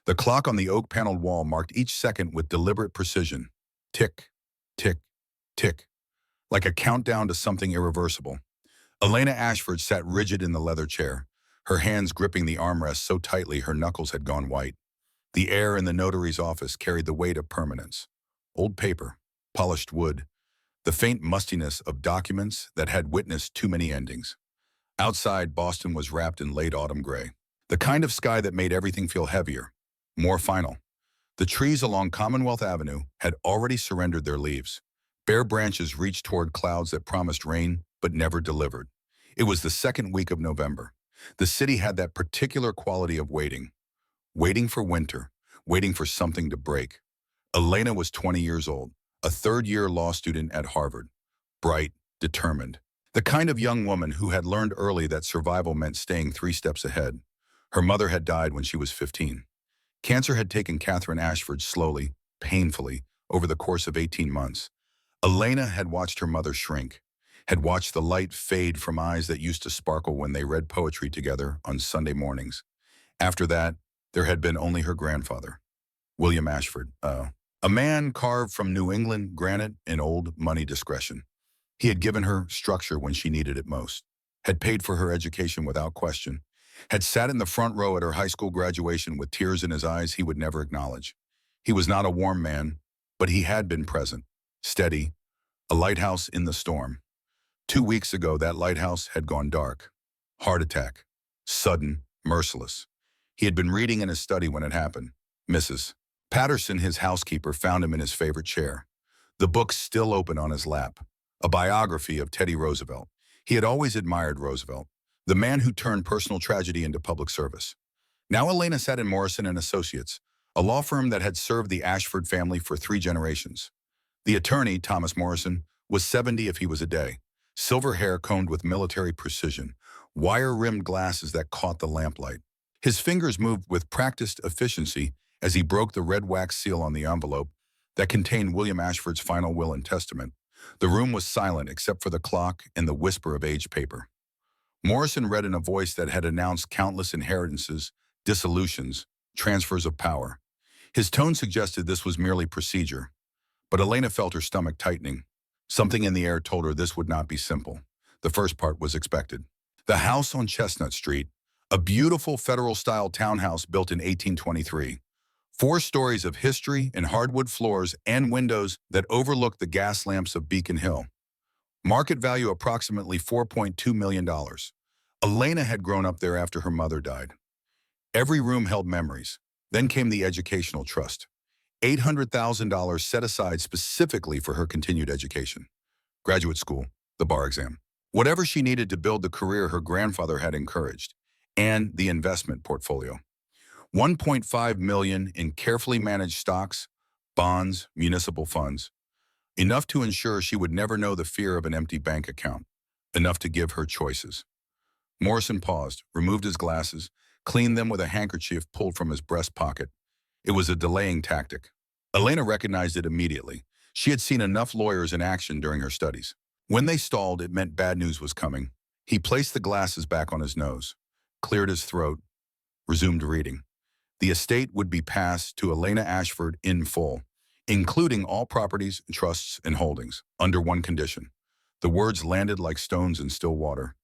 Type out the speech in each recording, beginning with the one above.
The clock on the oak-paneled wall marked each second with deliberate precision. Tick, tick, tick, like a countdown to something irreversible. Elena Ashford sat rigid in the leather chair, her hands gripping the armrest so tightly her knuckles had gone white. The air in the notary's office carried the weight of permanence. Old paper, polished wood, the faint mustiness of documents that had witnessed too many endings. Outside, Boston was wrapped in late autumn gray. The kind of sky that made everything feel heavier, more final. The trees along Commonwealth Avenue had already surrendered their leaves. Bare branches reached toward clouds that promised rain but never delivered. It was the second week of November. The city had that particular quality of waiting. Waiting for winter, waiting for something to break. Elena was 20 years old, a third-year law student at Harvard. Bright, determined. The kind of young woman who had learned early that survival meant staying 3 steps ahead. Her mother had died when she was 15. Cancer had taken Catherine Ashford slowly, painfully, over the course of 18 months. Elena had watched her mother shrink, had watched the light fade from eyes that used to sparkle when they read poetry together on Sunday mornings. After that, there had been only her grandfather, William Ashford, a man carved from New England granite and old money discretion. He had given her structure when she needed it most, had paid for her education without question, had sat in the front row at her high school graduation with tears in his eyes he would never acknowledge. He was not a warm man, but he had been present, steady, a lighthouse in the storm. 2 weeks ago, that lighthouse had gone dark. Heart attack. Sudden, merciless. He had been reading in his study when it happened. Mrs. Patterson, his housekeeper, found him in his favorite chair, the book still open on his lap, a biography of Teddy Roosevelt. He had always admired Roosevelt, the man who turned personal tragedy into public service. Now Elena sat in Morrison and Associates, a law firm that had served the Ashford family for 3 generations. The attorney, Thomas Morrison, was 70 if he was a day, silver hair combed with military precision, wire-rimmed glasses that caught the lamplight. His fingers moved with practiced efficiency as he broke the red wax seal on the envelope that contained William Ashford's final will and testament. The room was silent except for the clock and the whisper of aged paper. Morrison read in a voice that had announced countless inheritances, dissolutions, transfers of power. His tone suggested this was merely procedure, but Elena felt her stomach tightening. Something in the air told her this would not be simple. The first part was expected. The house on Chestnut Street, a beautiful federal-style townhouse built in 1823. 4 stories of history and hardwood floors and windows that overlook the gas lamps of Beacon Hill. Market value approximately $4.2 million. Elena had grown up there after her mother died. Every room held memories. Then came the educational trust. $800,000 set aside specifically for her continued education. Graduate school, the bar exam. Whatever she needed to build the career her grandfather had encouraged. And the investment portfolio. $1.5 million in carefully managed stocks, bonds, municipal funds. Enough to ensure she would never know the fear of an empty bank account. Enough to give her choices. Morrison paused, removed his glasses, cleaned them with a handkerchief pulled from his breast pocket. It was a delaying tactic. Elena recognized it immediately. She had seen enough lawyers in action during her studies. When they stalled, it meant bad news was coming. He placed the glasses back on his nose, cleared his throat, resumed reading. The estate would be passed to Elena Ashford in full, including all properties, trusts, and holdings, under one condition. The words landed like stones in still water.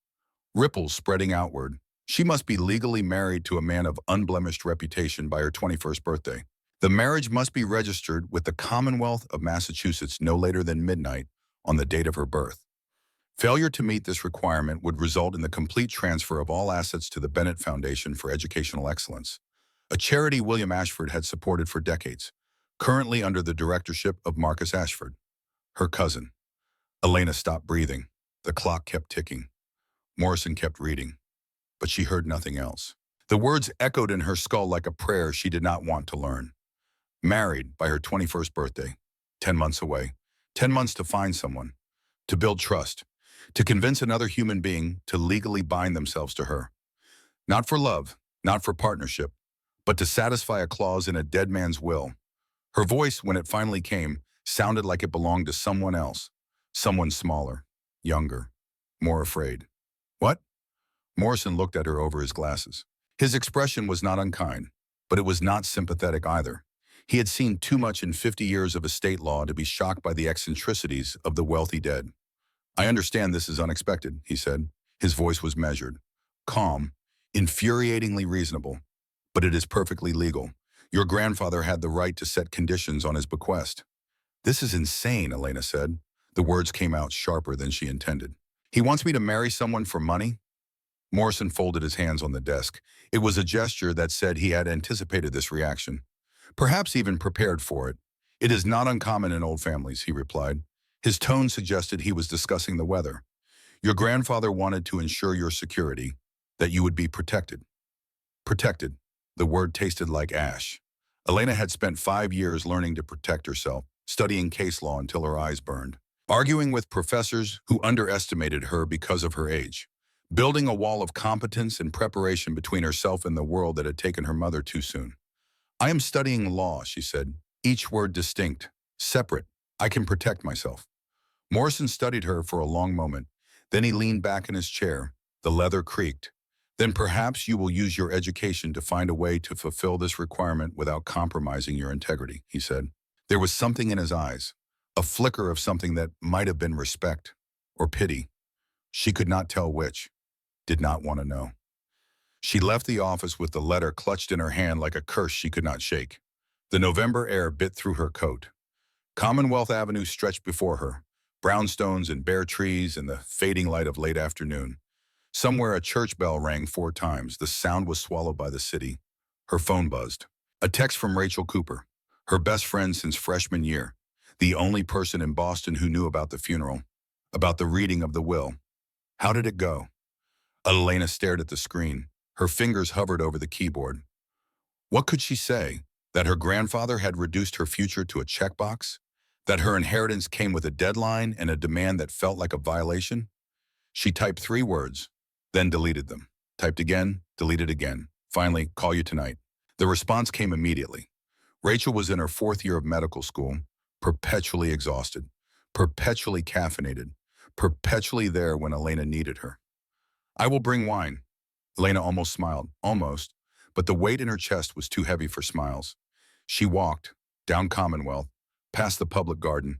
Ripples spreading outward. She must be legally married to a man of unblemished reputation by her 21st birthday. The marriage must be registered with the Commonwealth of Massachusetts no later than midnight on the date of her birth. Failure to meet this requirement would result in the complete transfer of all assets to the Bennett Foundation for Educational Excellence, a charity William Ashford had supported for decades, currently under the directorship of Marcus Ashford, her cousin. Elena stopped breathing. The clock kept ticking. Morrison kept reading, but she heard nothing else. The words echoed in her skull like a prayer she did not want to learn. Married by her 21st birthday, 10 months away, 10 months to find someone, to build trust, to convince another human being to legally bind themselves to her. Not for love, not for partnership, but to satisfy a clause in a dead man's will. Her voice, when it finally came, sounded like it belonged to someone else, someone smaller, younger, more afraid. What? Morrison looked at her over his glasses. His expression was not unkind, but it was not sympathetic either. He had seen too much in 50 years of estate law to be shocked by the eccentricities of the wealthy dead. "I understand this is unexpected," he said. His voice was measured, calm, infuriatingly reasonable, "but it is perfectly legal. Your grandfather had the right to set conditions on his bequest." "This is insane," Elena said. The words came out sharper than she intended. "He wants me to marry someone for money?" Morrison folded his hands on the desk. It was a gesture that said he had anticipated this reaction, perhaps even prepared for it. "It is not uncommon in old families," he replied. His tone suggested he was discussing the weather. "Your grandfather wanted to ensure your security, that you would be protected." Protected. The word tasted like ash. Elena had spent 5 years learning to protect herself, studying case law until her eyes burned, arguing with professors who underestimated her because of her age, building a wall of competence and preparation between herself and the world that had taken her mother too soon. "I am studying law," she said, each word distinct, separate. "I can protect myself." Morrison studied her for a long moment. Then he leaned back in his chair. The leather creaked. "Then perhaps you will use your education to find a way to fulfill this requirement without compromising your integrity," he said. There was something in his eyes, a flicker of something that might have been respect or pity. She could not tell which, did not want to know. She left the office with the letter clutched in her hand like a curse she could not shake. The November air bit through her coat. Commonwealth Avenue stretched before her, brownstones and bare trees in the fading light of late afternoon. Somewhere a church bell rang 4 times. The sound was swallowed by the city. Her phone buzzed. A text from Rachel Cooper, her best friend since freshman year, the only person in Boston who knew about the funeral, about the reading of the will. How did it go? Elena stared at the screen. Her fingers hovered over the keyboard. What could she say? That her grandfather had reduced her future to a checkbox? That her inheritance came with a deadline and a demand that felt like a violation? She typed 3 words, then deleted them. Typed again, deleted again. Finally, "Call you tonight." The response came immediately. Rachel was in her 4th year of medical school, perpetually exhausted, perpetually caffeinated, perpetually there when Elena needed her. "I will bring wine." Elena almost smiled, almost, but the weight in her chest was too heavy for smiles. She walked, down Commonwealth, past the public garden,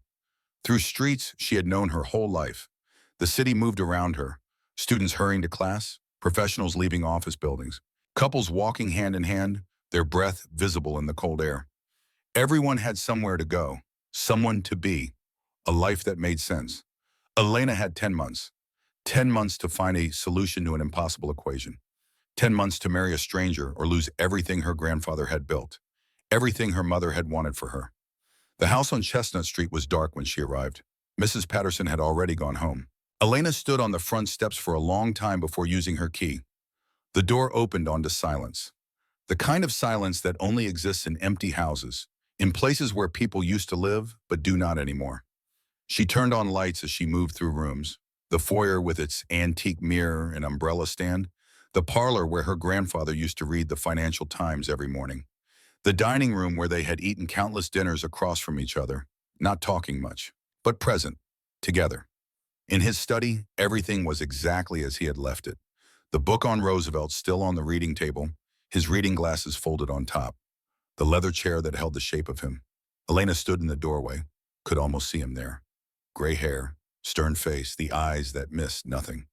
through streets she had known her whole life. The city moved around her, students hurrying to class, professionals leaving office buildings, couples walking hand in hand, their breath visible in the cold air. Everyone had somewhere to go, someone to be, a life that made sense. Elena had 10 months. 10 months to find a solution to an impossible equation. 10 months to marry a stranger or lose everything her grandfather had built, everything her mother had wanted for her. The house on Chestnut Street was dark when she arrived. Mrs. Patterson had already gone home. Elena stood on the front steps for a long time before using her key. The door opened onto silence. The kind of silence that only exists in empty houses, in places where people used to live but do not anymore. She turned on lights as she moved through rooms. The foyer with its antique mirror and umbrella stand. The parlor where her grandfather used to read the Financial Times every morning. The dining room where they had eaten countless dinners across from each other, not talking much, but present, together. In his study, everything was exactly as he had left it. The book on Roosevelt still on the reading table, his reading glasses folded on top. The leather chair that held the shape of him. Elena stood in the doorway, could almost see him there. Gray hair, stern face, the eyes that missed nothing.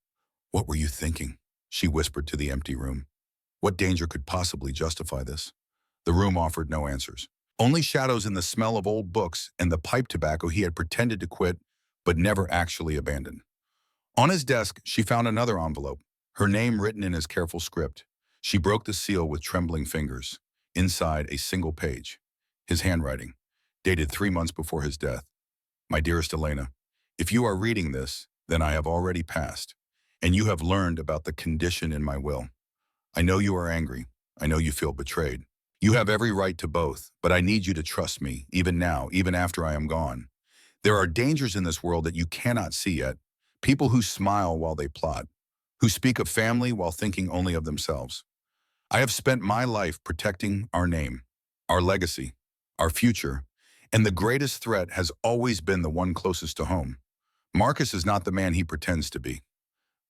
"What were you thinking?" she whispered to the empty room. What danger could possibly justify this? The room offered no answers. Only shadows in the smell of old books and the pipe tobacco he had pretended to quit but never actually abandoned. On his desk, she found another envelope, her name written in his careful script. She broke the seal with trembling fingers. Inside, a single page. His handwriting, dated 3 months before his death. "My dearest Elena, if you are reading this, then I have already passed, and you have learned about the condition in my will. I know you are angry. I know you feel betrayed. You have every right to both, but I need you to trust me, even now, even after I am gone. There are dangers in this world that you cannot see yet. People who smile while they plot, who speak of family while thinking only of themselves. I have spent my life protecting our name, our legacy, our future, and the greatest threat has always been the one closest to home. Marcus is not the man he pretends to be.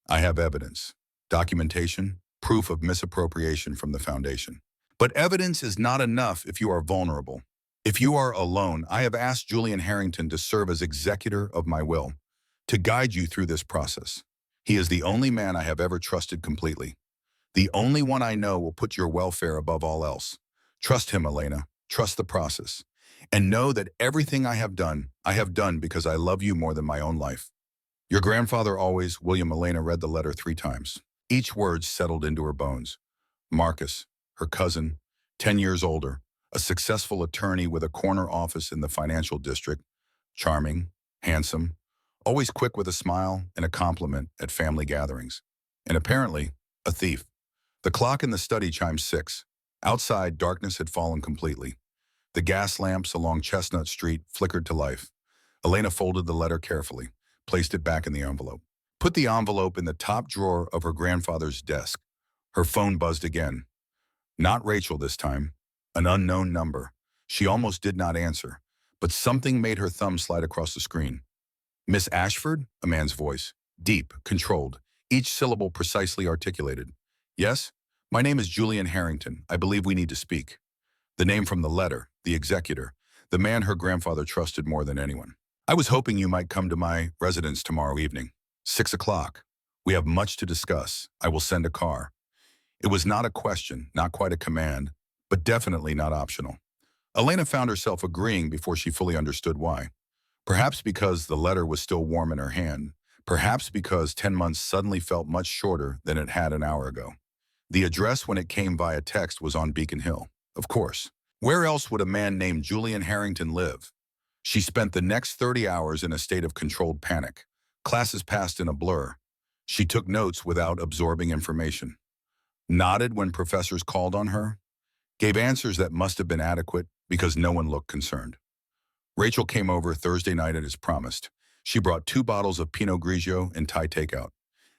I have evidence, documentation, proof of misappropriation from the foundation. But evidence is not enough if you are vulnerable. If you are alone, I have asked Julian Harrington to serve as executor of my will, to guide you through this process. He is the only man I have ever trusted completely. The only one I know will put your welfare above all else. Trust him, Elena. Trust the process. And know that everything I have done because I love you more than my own life. Your grandfather always, William. Elena read the letter 3 times. Each word settled into her bones. Marcus, her cousin, 10 years older, a successful attorney with a corner office in the financial district, charming, handsome, always quick with a smile and a compliment at family gatherings. And apparently, a thief. The clock in the study chimed 6. Outside, darkness had fallen completely. The gas lamps along Chestnut Street flickered to life. Elena folded the letter carefully, placed it back in the envelope, put the envelope in the top drawer of her grandfather's desk. Her phone buzzed again. Not Rachel this time. An unknown number. She almost did not answer, but something made her thumb slide across the screen. Miss Ashford? A man's voice. Deep, controlled, each syllable precisely articulated. Yes? My name is Julian Harrington. I believe we need to speak. The name from the letter, the executor, the man her grandfather trusted more than anyone. I was hoping you might come to my residence tomorrow evening. 6 o'clock. We have much to discuss. I will send a car. It was not a question, not quite a command, but definitely not optional. Elena found herself agreeing before she fully understood why. Perhaps because the letter was still warm in her hand. Perhaps because 10 months suddenly felt much shorter than it had an hour ago. The address when it came via text was on Beacon Hill. Of course. Where else would a man named Julian Harrington live? She spent the next 30 hours in a state of controlled panic. Classes passed in a blur. She took notes without absorbing information. Nodded when professors called on her. Gave answers that must have been adequate because no one looked concerned. Rachel came over Thursday night as promised. She brought 2 bottles of Pinot Grigio and Thai takeout.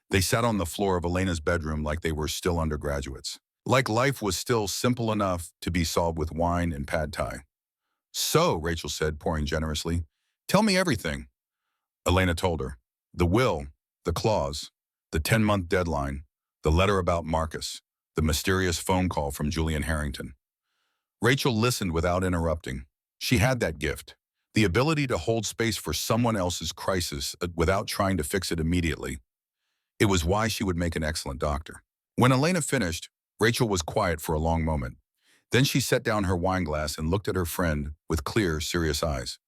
They sat on the floor of Elena's bedroom like they were still undergraduates. Like life was still simple enough to be solved with wine and pad thai. So, Rachel said, pouring generously, tell me everything. Elena told her. The will, the clause, the 10-month deadline, the letter about Marcus, the mysterious phone call from Julian Harrington. Rachel listened without interrupting. She had that gift, the ability to hold space for someone else's crisis without trying to fix it immediately. It was why she would make an excellent doctor. When Elena finished, Rachel was quiet for a long moment. Then she set down her wine glass and looked at her friend with clear, serious eyes.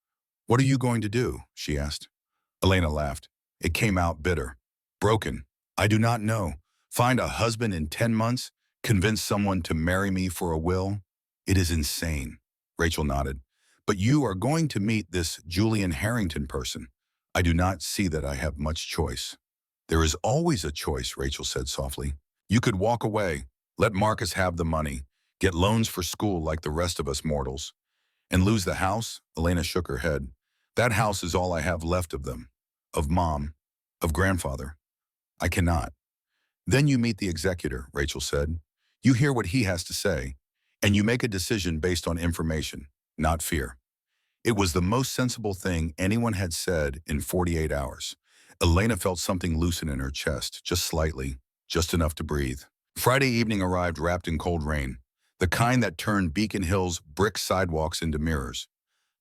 What are you going to do? She asked. Elena laughed. It came out bitter. Broken. I do not know. Find a husband in 10 months? Convince someone to marry me for a will? It is insane. Rachel nodded. But you are going to meet this Julian Harrington person. I do not see that I have much choice. There is always a choice, Rachel said softly. You could walk away, let Marcus have the money, get loans for school like the rest of us mortals, and lose the house. Elena shook her head. That house is all I have left of them, of Mom, of Grandfather. I cannot. Then you meet the executor, Rachel said. You hear what he has to say, and you make a decision based on information, not fear. It was the most sensible thing anyone had said in 48 hours. Elena felt something loosen in her chest, just slightly, just enough to breathe. Friday evening arrived wrapped in cold rain, the kind that turned Beacon Hill's brick sidewalks into mirrors.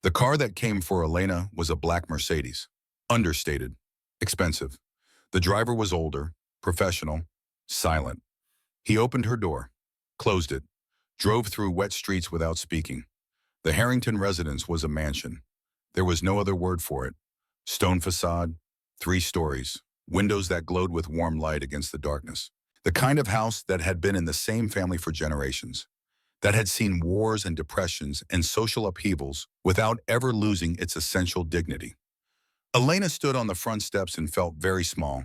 The car that came for Elena was a black Mercedes. Understated. Expensive. The driver was older, professional, silent. He opened her door, closed it, drove through wet streets without speaking. The Harrington residence was a mansion. There was no other word for it. Stone facade, 3 stories, windows that glowed with warm light against the darkness. The kind of house that had been in the same family for generations, that had seen wars and depressions and social upheavals without ever losing its essential dignity. Elena stood on the front steps and felt very small,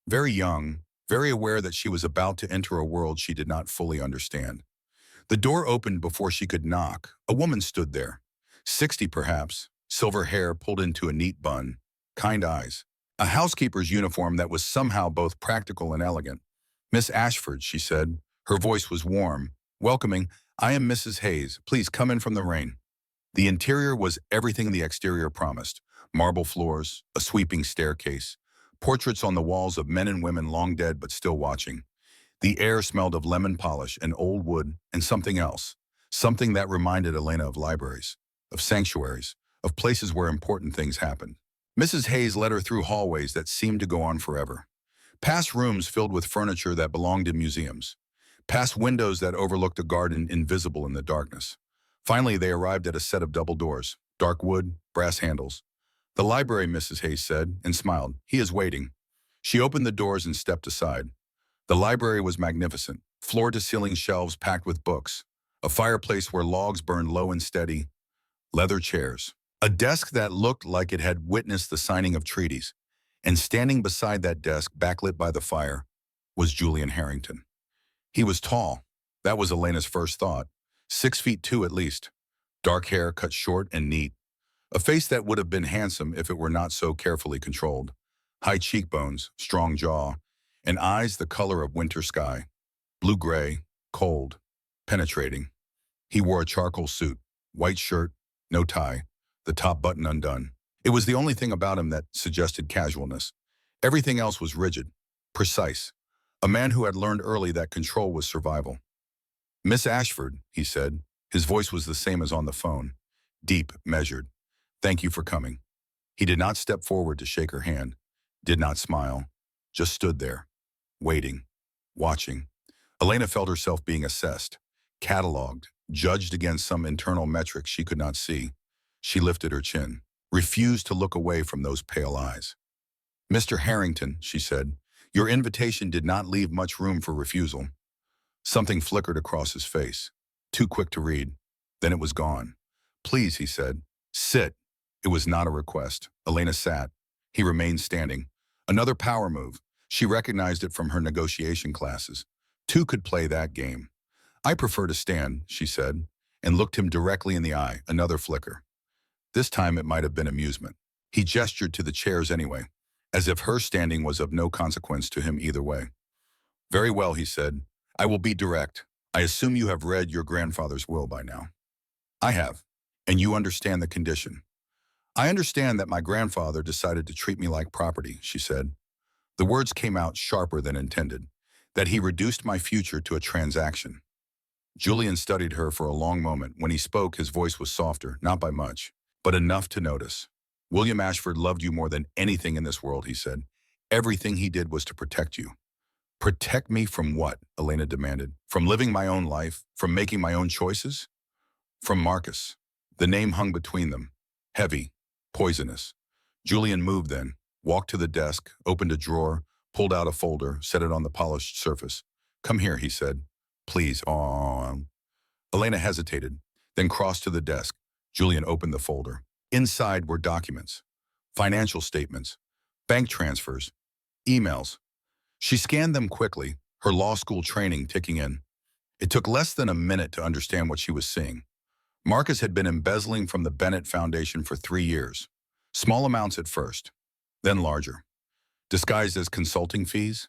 very young, very aware that she was about to enter a world she did not fully understand. The door opened before she could knock. A woman stood there, 60 perhaps, silver hair pulled into a neat bun, kind eyes, a housekeeper's uniform that was somehow both practical and elegant. Miss Ashford, she said. Her voice was warm, welcoming. I am Mrs. Hayes. Please come in from the rain. The interior was everything the exterior promised. Marble floors, a sweeping staircase, portraits on the walls of men and women long dead but still watching. The air smelled of lemon polish and old wood and something else. Something that reminded Elena of libraries, of sanctuaries, of places where important things happened. Mrs. Hayes led her through hallways that seemed to go on forever. Past rooms filled with furniture that belonged in museums. Past windows that overlooked a garden invisible in the darkness. Finally, they arrived at a set of double doors, dark wood, brass handles. "The library," Mrs. Hayes said, and smiled. "He is waiting." She opened the doors and stepped aside. The library was magnificent, floor-to-ceiling shelves packed with books, a fireplace where logs burned low and steady, leather chairs, a desk that looked like it had witnessed the signing of treaties, and standing beside that desk, backlit by the fire, was Julian Harrington. He was tall. That was Elena's first thought. 6'2" at least. Dark hair cut short and neat. A face that would have been handsome if it were not so carefully controlled. High cheekbones, strong jaw, and eyes the color of winter sky. Blue-gray, cold, penetrating. He wore a charcoal suit, white shirt, no tie, the top button undone. It was the only thing about him that suggested casualness. Everything else was rigid, precise. A man who had learned early that control was survival. "Miss Ashford," he said. His voice was the same as on the phone. Deep, measured. "Thank you for coming." He did not step forward to shake her hand, did not smile, just stood there, waiting, watching. Elena felt herself being assessed, cataloged, judged against some internal metric she could not see. She lifted her chin, refused to look away from those pale eyes. "Mr. Harrington," she said, "your invitation did not leave much room for refusal." Something flickered across his face, too quick to read. Then it was gone. "Please," he said, "sit." It was not a request. Elena sat. He remained standing. Another power move. She recognized it from her negotiation classes. Two could play that game. "I prefer to stand," she said, and looked him directly in the eye. Another flicker. This time it might have been amusement. He gestured to the chairs anyway, as if her standing was of no consequence to him either way. "Very well," he said. "I will be direct. I assume you have read your grandfather's will by now." "I have. And you understand the condition." "I understand that my grandfather decided to treat me like property," she said. The words came out sharper than intended, that he reduced my future to a transaction. Julian studied her for a long moment. When he spoke, his voice was softer, not by much, but enough to notice. "William Ashford loved you more than anything in this world," he said. "Everything he did was to protect you." "Protect me from what?" Elena demanded. "From living my own life? From making my own choices?" "From Marcus." The name hung between them, heavy, poisonous. Julian moved then, walked to the desk, opened a drawer, pulled out a folder, set it on the polished surface. "Come here," he said. "Please." Elena hesitated, then crossed to the desk. Julian opened the folder. Inside were documents, financial statements, bank transfers, emails. She scanned them quickly, her law school training ticking in. It took less than a minute to understand what she was seeing. Marcus had been embezzling from the Bennett Foundation for 3 years. Small amounts at first, then larger. Disguised as consulting fees,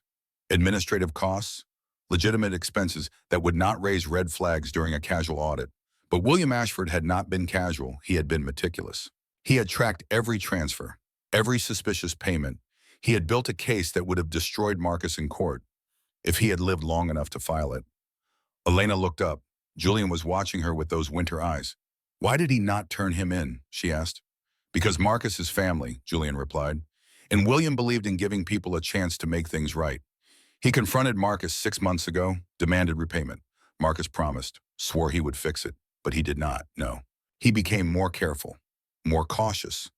administrative costs, legitimate expenses that would not raise red flags during a casual audit. But William Ashford had not been casual, he had been meticulous. He had tracked every transfer, every suspicious payment. He had built a case that would have destroyed Marcus in court, if he had lived long enough to file it. Elena looked up. Julian was watching her with those winter eyes. "Why did he not turn him in?" she asked. "Because Marcus is family," Julian replied. "And William believed in giving people a chance to make things right. He confronted Marcus 6 months ago, demanded repayment. Marcus promised, swore he would fix it, but he did not, no. He became more careful, more cautious.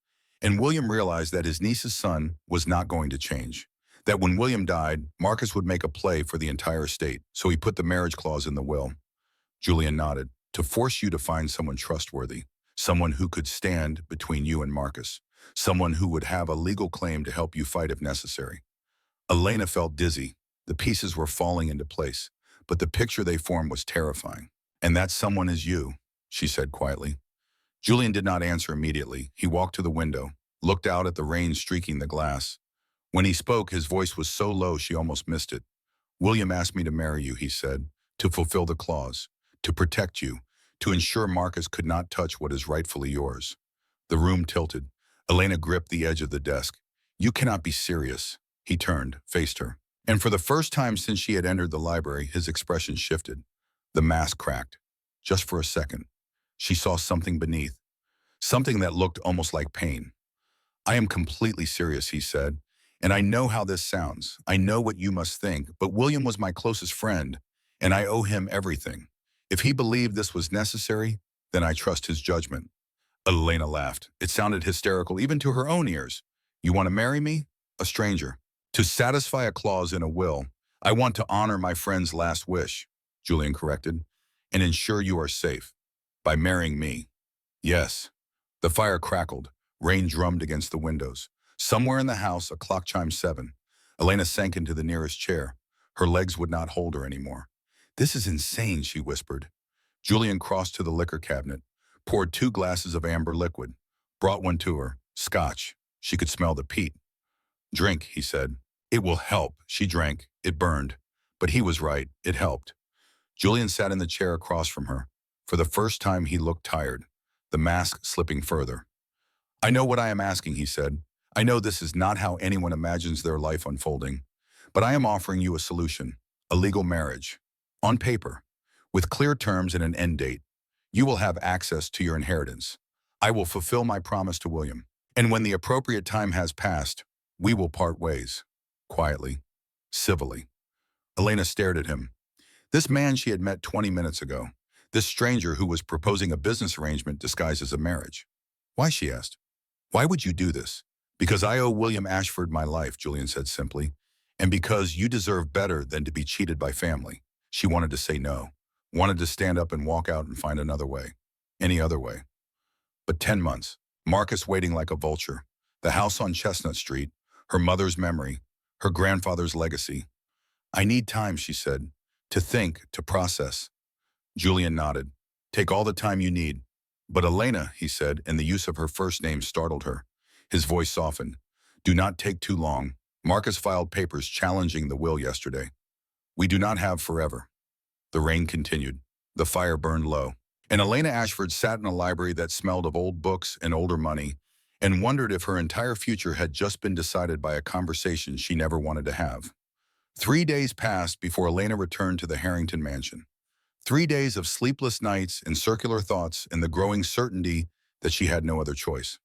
And William realized that his niece's son was not going to change. That when William died, Marcus would make a play for the entire estate, so he put the marriage clause in the will." Julian nodded. "To force you to find someone trustworthy, someone who could stand between you and Marcus, someone who would have a legal claim to help you fight if necessary." Elena felt dizzy. The pieces were falling into place, but the picture they formed was terrifying. "And that someone is you," she said quietly. Julian did not answer immediately. He walked to the window, looked out at the rain streaking the glass. When he spoke, his voice was so low she almost missed it. "William asked me to marry you," he said, "to fulfill the clause, to protect you, to ensure Marcus could not touch what is rightfully yours." The room tilted. Elena gripped the edge of the desk. "You cannot be serious." He turned, faced her. And for the first time since she had entered the library, his expression shifted. The mask cracked. Just for a second. She saw something beneath. Something that looked almost like pain. I am completely serious, he said. And I know how this sounds. I know what you must think, but William was my closest friend, and I owe him everything. If he believed this was necessary, then I trust his judgment. Elena laughed. It sounded hysterical even to her own ears. You want to marry me? A stranger. To satisfy a clause in a will, I want to honor my friend's last wish, Julian corrected, and ensure you are safe. By marrying me. Yes. The fire crackled. Rain drummed against the windows. Somewhere in the house, a clock chimed 7. Elena sank into the nearest chair. Her legs would not hold her anymore. This is insane, she whispered. Julian crossed to the liquor cabinet, poured 2 glasses of amber liquid, brought one to her. Scotch. She could smell the peat. Drink, he said. It will help. She drank. It burned. But he was right. It helped. Julian sat in the chair across from her. For the first time, he looked tired, the mask slipping further. I know what I am asking, he said. I know this is not how anyone imagines their life unfolding, but I am offering you a solution, a legal marriage, on paper, with clear terms and an end date. You will have access to your inheritance. I will fulfill my promise to William. And when the appropriate time has passed, we will part ways. Quietly, civilly. Elena stared at him. This man she had met 20 minutes ago. This stranger who was proposing a business arrangement disguised as a marriage. Why, she asked. Why would you do this? Because I owe William Ashford my life, Julian said simply. And because you deserve better than to be cheated by family. She wanted to say no. Wanted to stand up and walk out and find another way. Any other way. But 10 months. Marcus waiting like a vulture. The house on Chestnut Street. Her mother's memory. Her grandfather's legacy. I need time, she said. To think, to process. Julian nodded. Take all the time you need. But Elena, he said, and the use of her first name startled her. His voice softened. Do not take too long. Marcus filed papers challenging the will yesterday. We do not have forever. The rain continued. The fire burned low. And Elena Ashford sat in a library that smelled of old books and older money and wondered if her entire future had just been decided by a conversation she never wanted to have. 3 days passed before Elena returned to the Harrington mansion. 3 days of sleepless nights and circular thoughts and the growing certainty that she had no other choice.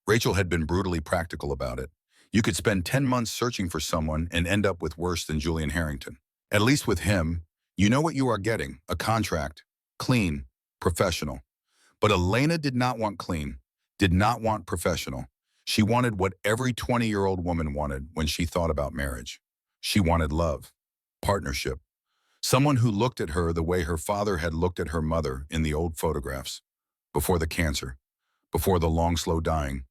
Rachel had been brutally practical about it. You could spend 10 months searching for someone and end up with worse than Julian Harrington. At least with him, you know what you are getting, a contract, clean, professional. But Elena did not want clean, did not want professional. She wanted what every 20-year-old woman wanted when she thought about marriage. She wanted love, partnership. Someone who looked at her the way her father had looked at her mother in the old photographs, before the cancer, before the long, slow dying.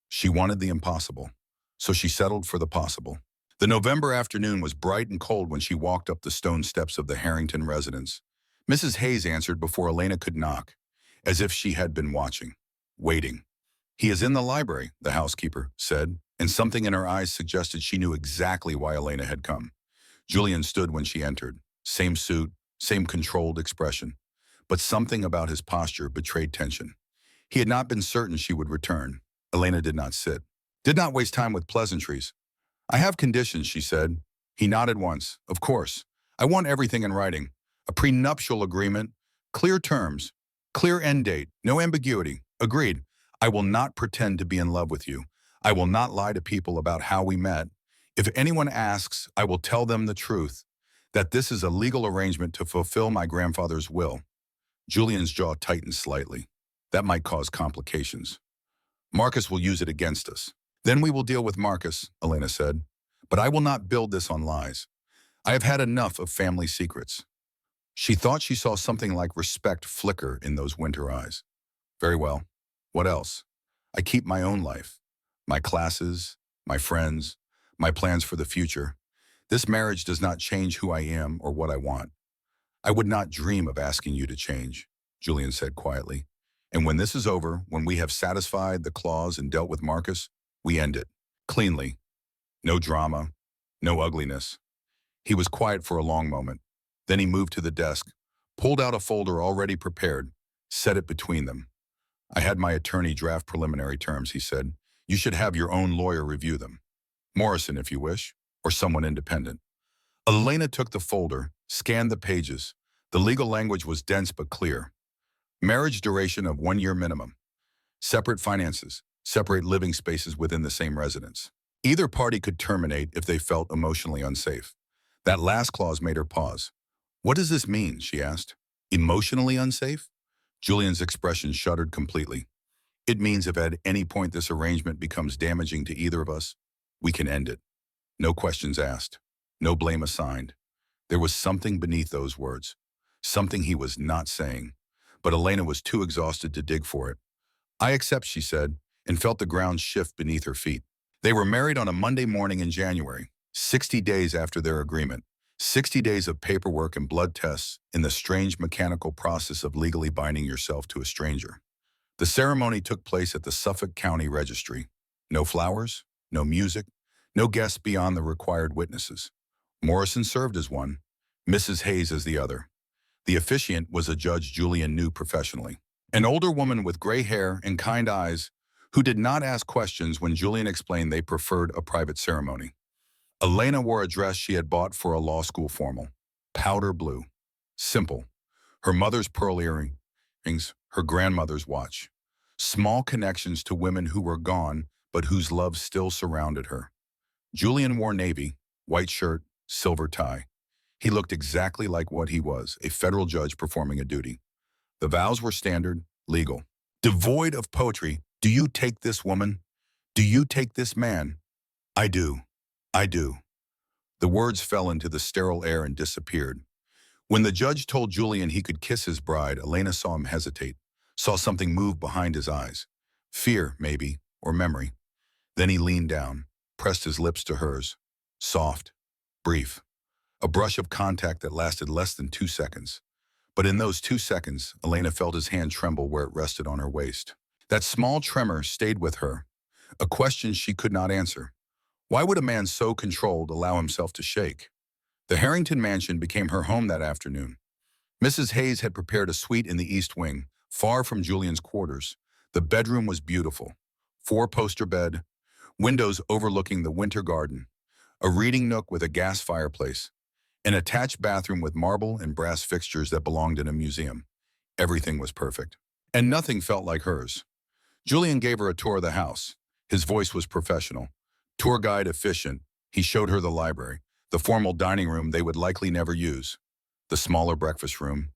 She wanted the impossible, so she settled for the possible. The November afternoon was bright and cold when she walked up the stone steps of the Harrington residence. Mrs. Hayes answered before Elena could knock, as if she had been watching, waiting. He is in the library, the housekeeper said, and something in her eyes suggested she knew exactly why Elena had come. Julian stood when she entered. Same suit, same controlled expression. But something about his posture betrayed tension. He had not been certain she would return. Elena did not sit. Did not waste time with pleasantries. I have conditions, she said. He nodded once. Of course. I want everything in writing. A prenuptial agreement, clear terms, clear end date, no ambiguity. Agreed. I will not pretend to be in love with you. I will not lie to people about how we met. If anyone asks, I will tell them the truth, that this is a legal arrangement to fulfill my grandfather's will. Julian's jaw tightened slightly. That might cause complications. Marcus will use it against us. Then we will deal with Marcus, Elena said. But I will not build this on lies. I have had enough of family secrets. She thought she saw something like respect flicker in those winter eyes. Very well. What else? I keep my own life. My classes, my friends, my plans for the future. This marriage does not change who I am or what I want. I would not dream of asking you to change, Julian said quietly. And when this is over, when we have satisfied the clause and dealt with Marcus, we end it. Cleanly. No drama. No ugliness. He was quiet for a long moment. Then he moved to the desk, pulled out a folder already prepared, set it between them. I had my attorney draft preliminary terms, he said. You should have your own lawyer review them. Morrison, if you wish, or someone independent. Elena took the folder, scanned the pages. The legal language was dense but clear. Marriage duration of 1 year minimum. Separate finances. Separate living spaces within the same residence. Either party could terminate if they felt emotionally unsafe. That last clause made her pause. What does this mean? She asked. Emotionally unsafe? Julian's expression shuddered completely. It means if at any point this arrangement becomes damaging to either of us, we can end it. No questions asked. No blame assigned. There was something beneath those words. Something he was not saying. But Elena was too exhausted to dig for it. I accept, she said, and felt the ground shift beneath her feet. They were married on a Monday morning in January, 60 days after their agreement. 60 days of paperwork and blood tests in the strange mechanical process of legally binding yourself to a stranger. The ceremony took place at the Suffolk County Registry. No flowers, no music, no guests beyond the required witnesses. Morrison served as one, Mrs. Hayes as the other. The officiant was a judge Julian knew professionally. An older woman with gray hair and kind eyes who did not ask questions when Julian explained they preferred a private ceremony. Elena wore a dress she had bought for a law school formal. Powder blue. Simple. Her mother's pearl earrings, her grandmother's watch. Small connections to women who were gone but whose love still surrounded her. Julian wore navy, white shirt, silver tie. He looked exactly like what he was, a federal judge performing a duty. The vows were standard, legal. Devoid of poetry. Do you take this woman? Do you take this man? I do. I do. The words fell into the sterile air and disappeared. When the judge told Julian he could kiss his bride, Elena saw him hesitate, saw something move behind his eyes. Fear, maybe, or memory. Then he leaned down, pressed his lips to hers. Soft, brief. A brush of contact that lasted less than 2 seconds. But in those 2 seconds, Elena felt his hand tremble where it rested on her waist. That small tremor stayed with her, a question she could not answer. Why would a man so controlled allow himself to shake? The Harrington mansion became her home that afternoon. Mrs. Hayes had prepared a suite in the east wing, far from Julian's quarters. The bedroom was beautiful. 4-poster bed, windows overlooking the winter garden, a reading nook with a gas fireplace, an attached bathroom with marble and brass fixtures that belonged in a museum. Everything was perfect. And nothing felt like hers. Julian gave her a tour of the house. His voice was professional. Tour guide efficient. He showed her the library, the formal dining room they would likely never use, the smaller breakfast room,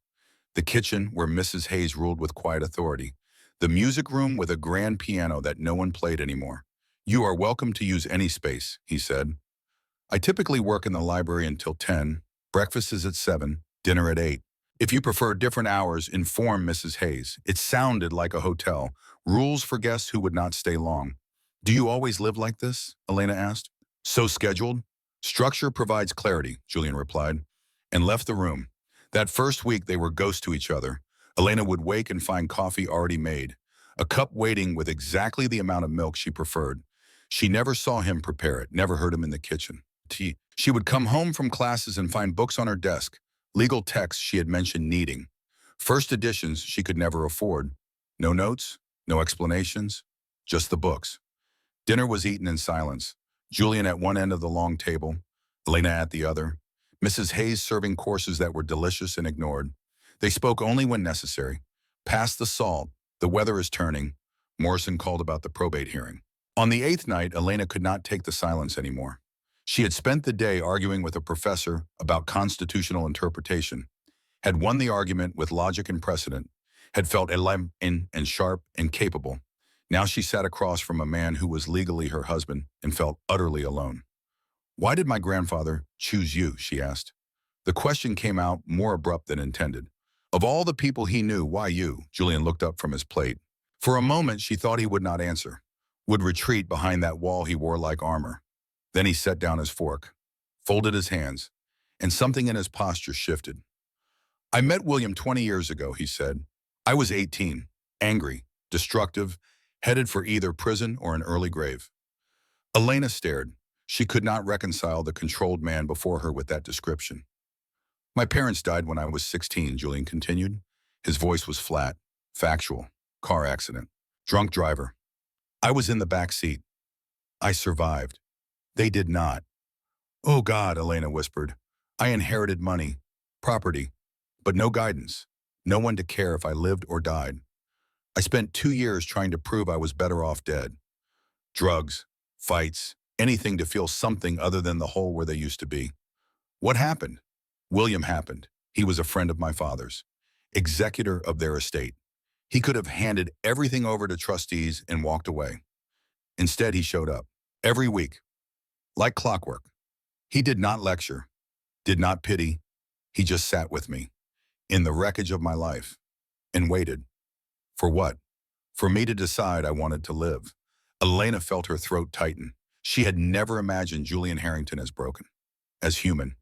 the kitchen where Mrs. Hayes ruled with quiet authority, the music room with a grand piano that no one played anymore. You are welcome to use any space, he said. I typically work in the library until 10, breakfast is at 7, dinner at 8. If you prefer different hours, inform Mrs. Hayes. It sounded like a hotel. Rules for guests who would not stay long. Do you always live like this? Elena asked. So scheduled? Structure provides clarity, Julian replied, and left the room. That first week they were ghosts to each other. Elena would wake and find coffee already made, a cup waiting with exactly the amount of milk she preferred. She never saw him prepare it, never heard him in the kitchen. She would come home from classes and find books on her desk, legal texts she had mentioned needing. First editions she could never afford. No notes, no explanations, just the books. Dinner was eaten in silence. Julian at one end of the long table, Elena at the other. Mrs. Hayes serving courses that were delicious and ignored. They spoke only when necessary. Pass the salt. The weather is turning. Morrison called about the probate hearing. On the 8th night, Elena could not take the silence anymore. She had spent the day arguing with a professor about constitutional interpretation, had won the argument with logic and precedent, had felt enlightened and sharp and capable. Now she sat across from a man who was legally her husband and felt utterly alone. Why did my grandfather choose you, she asked. The question came out more abrupt than intended. Of all the people he knew, why you? Julian looked up from his plate. For a moment she thought he would not answer, would retreat behind that wall he wore like armor. Then he set down his fork, folded his hands, and something in his posture shifted. I met William 20 years ago, he said. I was 18, angry, destructive, headed for either prison or an early grave. Elena stared. She could not reconcile the controlled man before her with that description. My parents died when I was 16, Julian continued. His voice was flat, factual. Car accident. Drunk driver. I was in the back seat. I survived. They did not. Oh God, Elena whispered. I inherited money, property, but no guidance, no one to care if I lived or died. I spent 2 years trying to prove I was better off dead. Drugs, fights, anything to feel something other than the hole where they used to be. What happened? William happened. He was a friend of my father's, executor of their estate. He could have handed everything over to trustees and walked away. Instead, he showed up every week, like clockwork. He did not lecture, did not pity. He just sat with me in the wreckage of my life and waited. For what? For me to decide I wanted to live. Elena felt her throat tighten. She had never imagined Julian Harrington as broken, as human.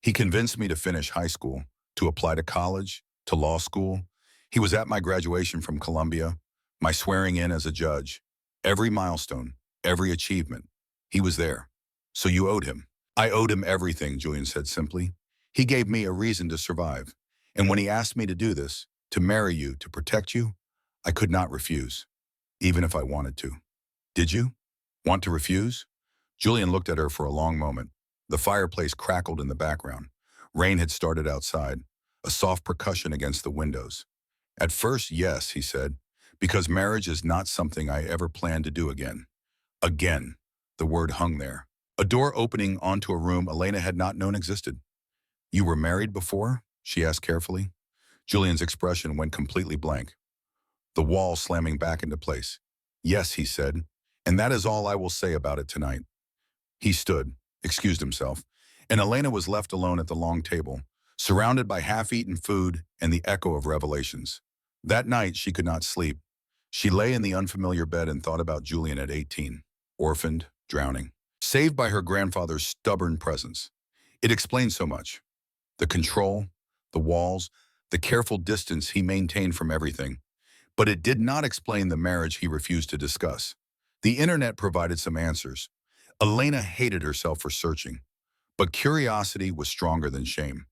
He convinced me to finish high school, to apply to college, to law school. He was at my graduation from Columbia, my swearing in as a judge. Every milestone, every achievement, he was there. So you owed him. I owed him everything, Julian said simply. He gave me a reason to survive. And when he asked me to do this, to marry you, to protect you, I could not refuse, even if I wanted to. Did you want to refuse? Julian looked at her for a long moment. The fireplace crackled in the background. Rain had started outside, a soft percussion against the windows. At first, yes, he said, because marriage is not something I ever planned to do again. Again, the word hung there. A door opening onto a room Elena had not known existed. You were married before? She asked carefully. Julian's expression went completely blank, the wall slamming back into place. Yes, he said, and that is all I will say about it tonight. He stood, excused himself, and Elena was left alone at the long table, surrounded by half-eaten food and the echo of revelations. That night, she could not sleep. She lay in the unfamiliar bed and thought about Julian at 18, orphaned, drowning, saved by her grandfather's stubborn presence. It explained so much. The control, the walls, the careful distance he maintained from everything. But it did not explain the marriage he refused to discuss. The internet provided some answers. Elena hated herself for searching, but curiosity was stronger than shame.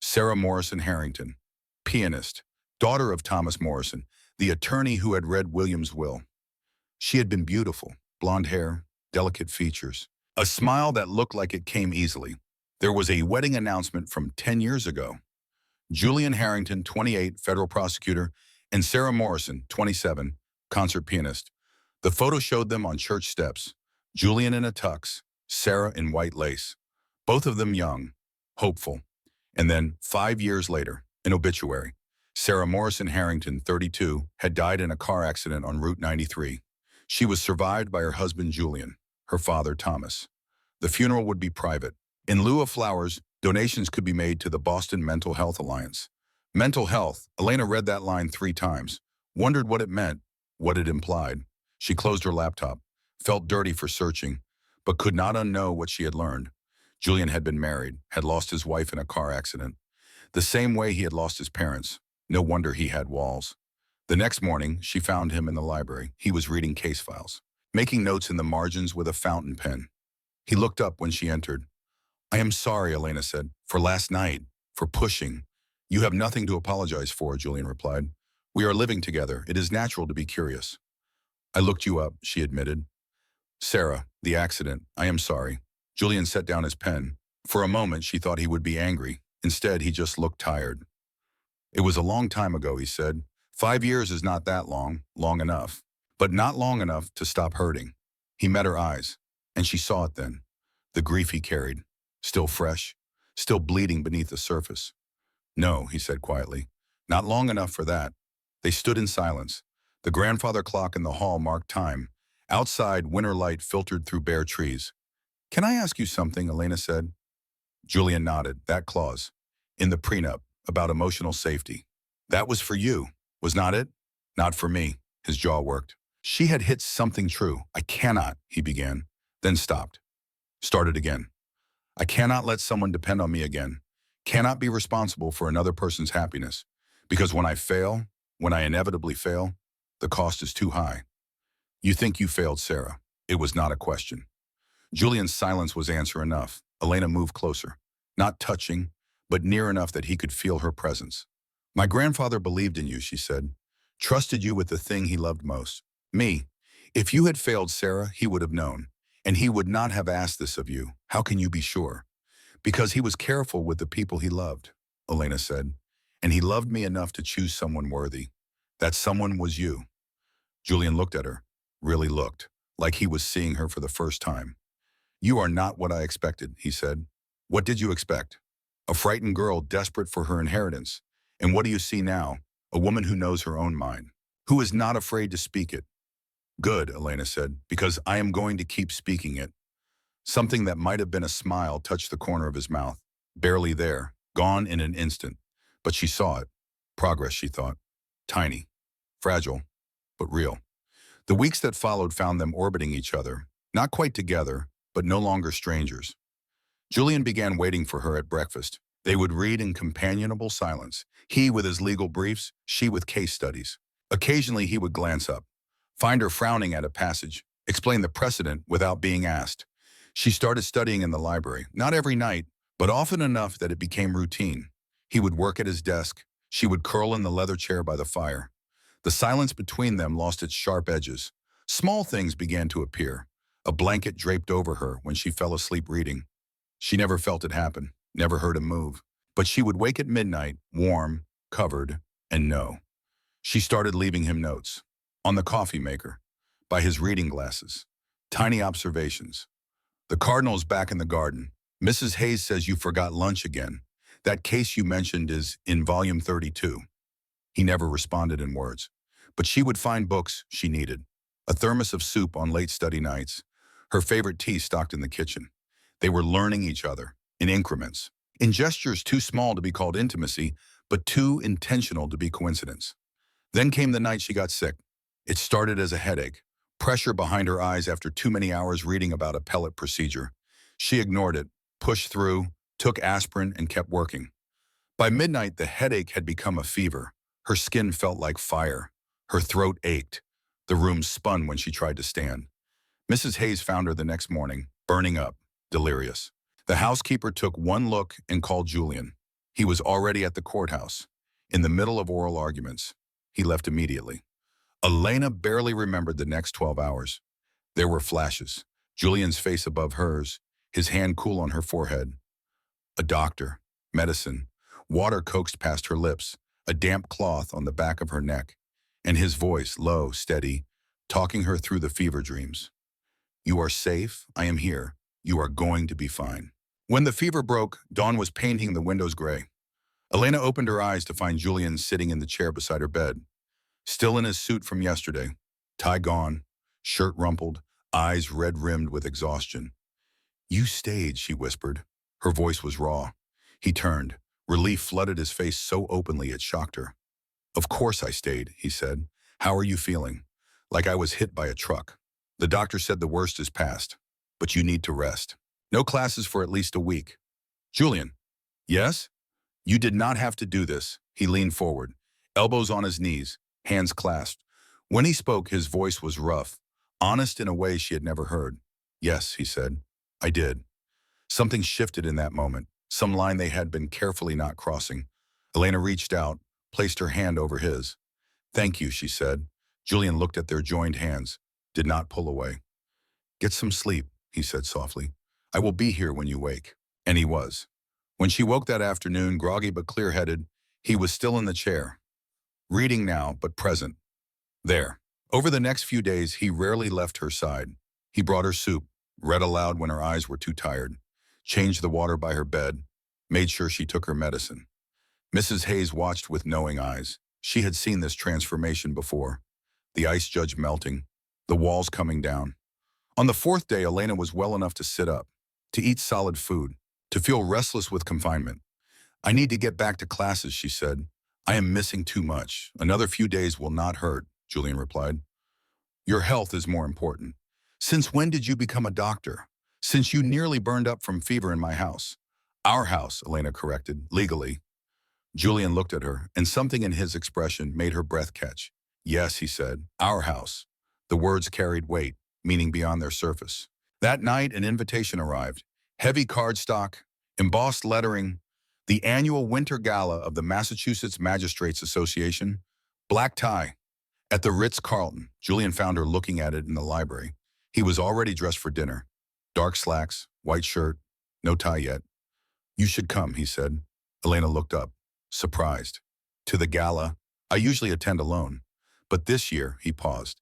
Sarah Morrison Harrington, pianist, daughter of Thomas Morrison, the attorney who had read William's will. She had been beautiful, blonde hair, delicate features, a smile that looked like it came easily. There was a wedding announcement from 10 years ago. Julian Harrington, 28, federal prosecutor, and Sarah Morrison, 27, concert pianist. The photo showed them on church steps, Julian in a tux, Sarah in white lace. Both of them young, hopeful. And then, 5 years later, an obituary. Sarah Morrison Harrington, 32, had died in a car accident on Route 93. She was survived by her husband Julian, her father Thomas. The funeral would be private. In lieu of flowers, donations could be made to the Boston Mental Health Alliance. Mental health, Elena read that line 3 times, wondered what it meant, what it implied. She closed her laptop, felt dirty for searching, but could not unknow what she had learned. Julian had been married, had lost his wife in a car accident. The same way he had lost his parents. No wonder he had walls. The next morning, she found him in the library. He was reading case files, making notes in the margins with a fountain pen. He looked up when she entered. I am sorry, Elena said, for last night, for pushing. You have nothing to apologize for, Julian replied. We are living together. It is natural to be curious. I looked you up, she admitted. Sarah, the accident. I am sorry. Julian set down his pen. For a moment, she thought he would be angry. Instead, he just looked tired. It was a long time ago, he said. 5 years is not that long, long enough, but not long enough to stop hurting. He met her eyes, and she saw it then. The grief he carried, still fresh, still bleeding beneath the surface. No, he said quietly, not long enough for that. They stood in silence. The grandfather clock in the hall marked time. Outside, winter light filtered through bare trees. Can I ask you something, Elena said. Julian nodded. That clause, in the prenup, about emotional safety. That was for you, was not it? Not for me. His jaw worked. She had hit something true. I cannot, he began, then stopped. Started again. I cannot let someone depend on me again. Cannot be responsible for another person's happiness. Because when I fail, when I inevitably fail, the cost is too high. You think you failed, Sarah. It was not a question. Julian's silence was answer enough. Elena moved closer, not touching, but near enough that he could feel her presence. My grandfather believed in you, she said. Trusted you with the thing he loved most. Me. If you had failed, Sarah, he would have known. And he would not have asked this of you. How can you be sure? Because he was careful with the people he loved, Elena said. And he loved me enough to choose someone worthy. That someone was you. Julian looked at her, really looked, like he was seeing her for the first time. You are not what I expected, he said. What did you expect? A frightened girl desperate for her inheritance. And what do you see now? A woman who knows her own mind, who is not afraid to speak it. Good, Elena said, because I am going to keep speaking it. Something that might have been a smile touched the corner of his mouth. Barely there, gone in an instant. But she saw it. Progress, she thought. Tiny, fragile, but real. The weeks that followed found them orbiting each other, not quite together, but no longer strangers. Julian began waiting for her at breakfast. They would read in companionable silence, he with his legal briefs, she with case studies. Occasionally he would glance up, find her frowning at a passage, explain the precedent without being asked. She started studying in the library, not every night, but often enough that it became routine. He would work at his desk. She would curl in the leather chair by the fire. The silence between them lost its sharp edges. Small things began to appear. A blanket draped over her when she fell asleep reading. She never felt it happen, never heard him move. But she would wake at midnight, warm, covered, and know. She started leaving him notes. On the coffee maker, by his reading glasses. Tiny observations. The cardinal's back in the garden. Mrs. Hayes says you forgot lunch again. That case you mentioned is in volume 32. He never responded in words. But she would find books she needed. A thermos of soup on late study nights. Her favorite tea stocked in the kitchen. They were learning each other, in increments. In gestures too small to be called intimacy, but too intentional to be coincidence. Then came the night she got sick. It started as a headache. Pressure behind her eyes after too many hours reading about appellate procedure. She ignored it, pushed through, took aspirin, and kept working. By midnight, the headache had become a fever. Her skin felt like fire. Her throat ached. The room spun when she tried to stand. Mrs. Hayes found her the next morning, burning up, delirious. The housekeeper took one look and called Julian. He was already at the courthouse, in the middle of oral arguments. He left immediately. Elena barely remembered the next 12 hours. There were flashes. Julian's face above hers, his hand cool on her forehead. A doctor, medicine, water coaxed past her lips, a damp cloth on the back of her neck, and his voice, low, steady, talking her through the fever dreams. You are safe. I am here. You are going to be fine. When the fever broke, Dawn was painting the windows gray. Elena opened her eyes to find Julian sitting in the chair beside her bed. Still in his suit from yesterday, tie gone, shirt rumpled, eyes red-rimmed with exhaustion. You stayed, she whispered. Her voice was raw. He turned. Relief flooded his face so openly it shocked her. Of course I stayed, he said. How are you feeling? Like I was hit by a truck. The doctor said the worst is past, but you need to rest. No classes for at least a week. Julian. Yes? You did not have to do this. He leaned forward, elbows on his knees, hands clasped. When he spoke, his voice was rough, honest in a way she had never heard. Yes, he said. I did. Something shifted in that moment, some line they had been carefully not crossing. Elena reached out, placed her hand over his. Thank you, she said. Julian looked at their joined hands, did not pull away. Get some sleep, he said softly. I will be here when you wake. And he was. When she woke that afternoon, groggy but clear-headed, he was still in the chair. Reading now, but present. There. Over the next few days, he rarely left her side. He brought her soup, read aloud when her eyes were too tired, changed the water by her bed, made sure she took her medicine. Mrs. Hayes watched with knowing eyes. She had seen this transformation before. The ice judge melting, the walls coming down. On the fourth day, Elena was well enough to sit up, to eat solid food, to feel restless with confinement. I need to get back to classes, she said. I am missing too much. Another few days will not hurt, Julian replied. Your health is more important. Since when did you become a doctor? Since you nearly burned up from fever in my house. Our house, Elena corrected, legally. Julian looked at her, and something in his expression made her breath catch. Yes, he said, our house. The words carried weight, meaning beyond their surface. That night, an invitation arrived. Heavy cardstock, embossed lettering, the annual winter gala of the Massachusetts Magistrates Association, black tie. At the Ritz-Carlton, Julian found her looking at it in the library. He was already dressed for dinner. Dark slacks, white shirt, no tie yet. You should come, he said. Elena looked up, surprised. To the gala? I usually attend alone. But this year, he paused.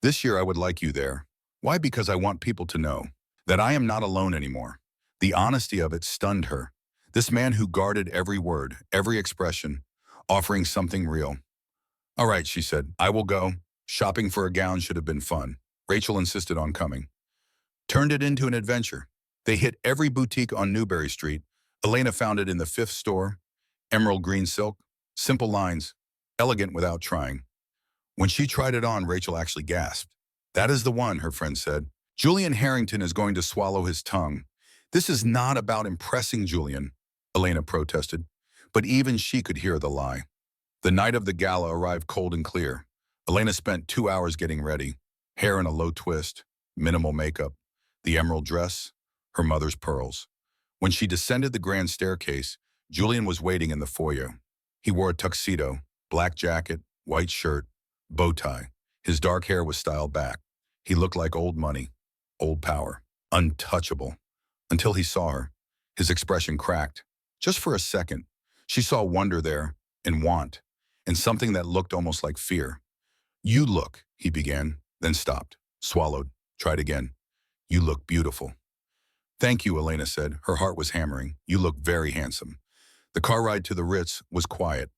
This year I would like you there. Why? Because I want people to know that I am not alone anymore. The honesty of it stunned her. This man who guarded every word, every expression, offering something real. All right, she said, I will go. Shopping for a gown should have been fun. Rachel insisted on coming. Turned it into an adventure. They hit every boutique on Newberry Street. Elena found it in the fifth store. Emerald green silk, simple lines, elegant without trying. When she tried it on, Rachel actually gasped. That is the one, her friend said. Julian Harrington is going to swallow his tongue. This is not about impressing Julian, Elena protested. But even she could hear the lie. The night of the gala arrived cold and clear. Elena spent 2 hours getting ready. Hair in a low twist, minimal makeup, the emerald dress, her mother's pearls. When she descended the grand staircase, Julian was waiting in the foyer. He wore a tuxedo, black jacket, white shirt, bow tie. His dark hair was styled back. He looked like old money, old power, untouchable. Until he saw her, his expression cracked. Just for a second, she saw wonder there, and want, and something that looked almost like fear. You look, he began, then stopped, swallowed, tried again. You look beautiful. Thank you, Elena said. Her heart was hammering. You look very handsome. The car ride to the Ritz was quiet,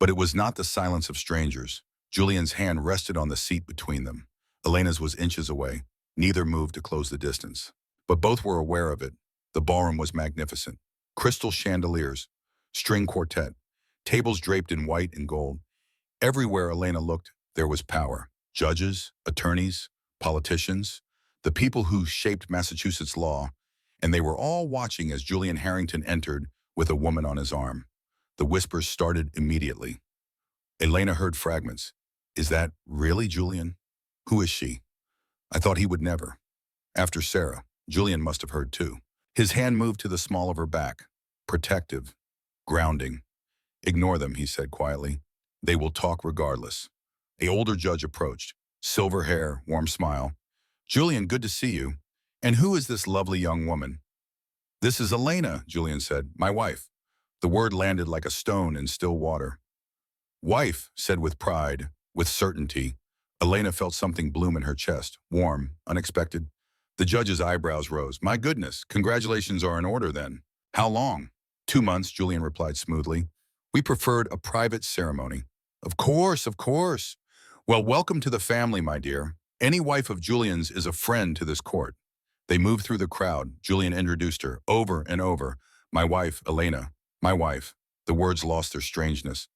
but it was not the silence of strangers. Julian's hand rested on the seat between them. Elena's was inches away. Neither moved to close the distance. But both were aware of it. The ballroom was magnificent. Crystal chandeliers, string quartet, tables draped in white and gold. Everywhere Elena looked, there was power. Judges, attorneys, politicians, the people who shaped Massachusetts law, and they were all watching as Julian Harrington entered with a woman on his arm. The whispers started immediately. Elena heard fragments. Is that really Julian? Who is she? I thought he would never. After Sarah, Julian must have heard too. His hand moved to the small of her back. Protective. Grounding. Ignore them, he said quietly. They will talk regardless. An older judge approached. Silver hair, warm smile. Julian, good to see you. And who is this lovely young woman? This is Elena, Julian said, my wife. The word landed like a stone in still water. Wife, said with pride, with certainty. Elena felt something bloom in her chest, warm, unexpected. The judge's eyebrows rose. My goodness, congratulations are in order then. How long? 2 months, Julian replied smoothly. We preferred a private ceremony. Of course, of course. Well, welcome to the family, my dear. Any wife of Julian's is a friend to this court. They moved through the crowd. Julian introduced her, over and over. My wife, Elena. My wife. The words lost their strangeness.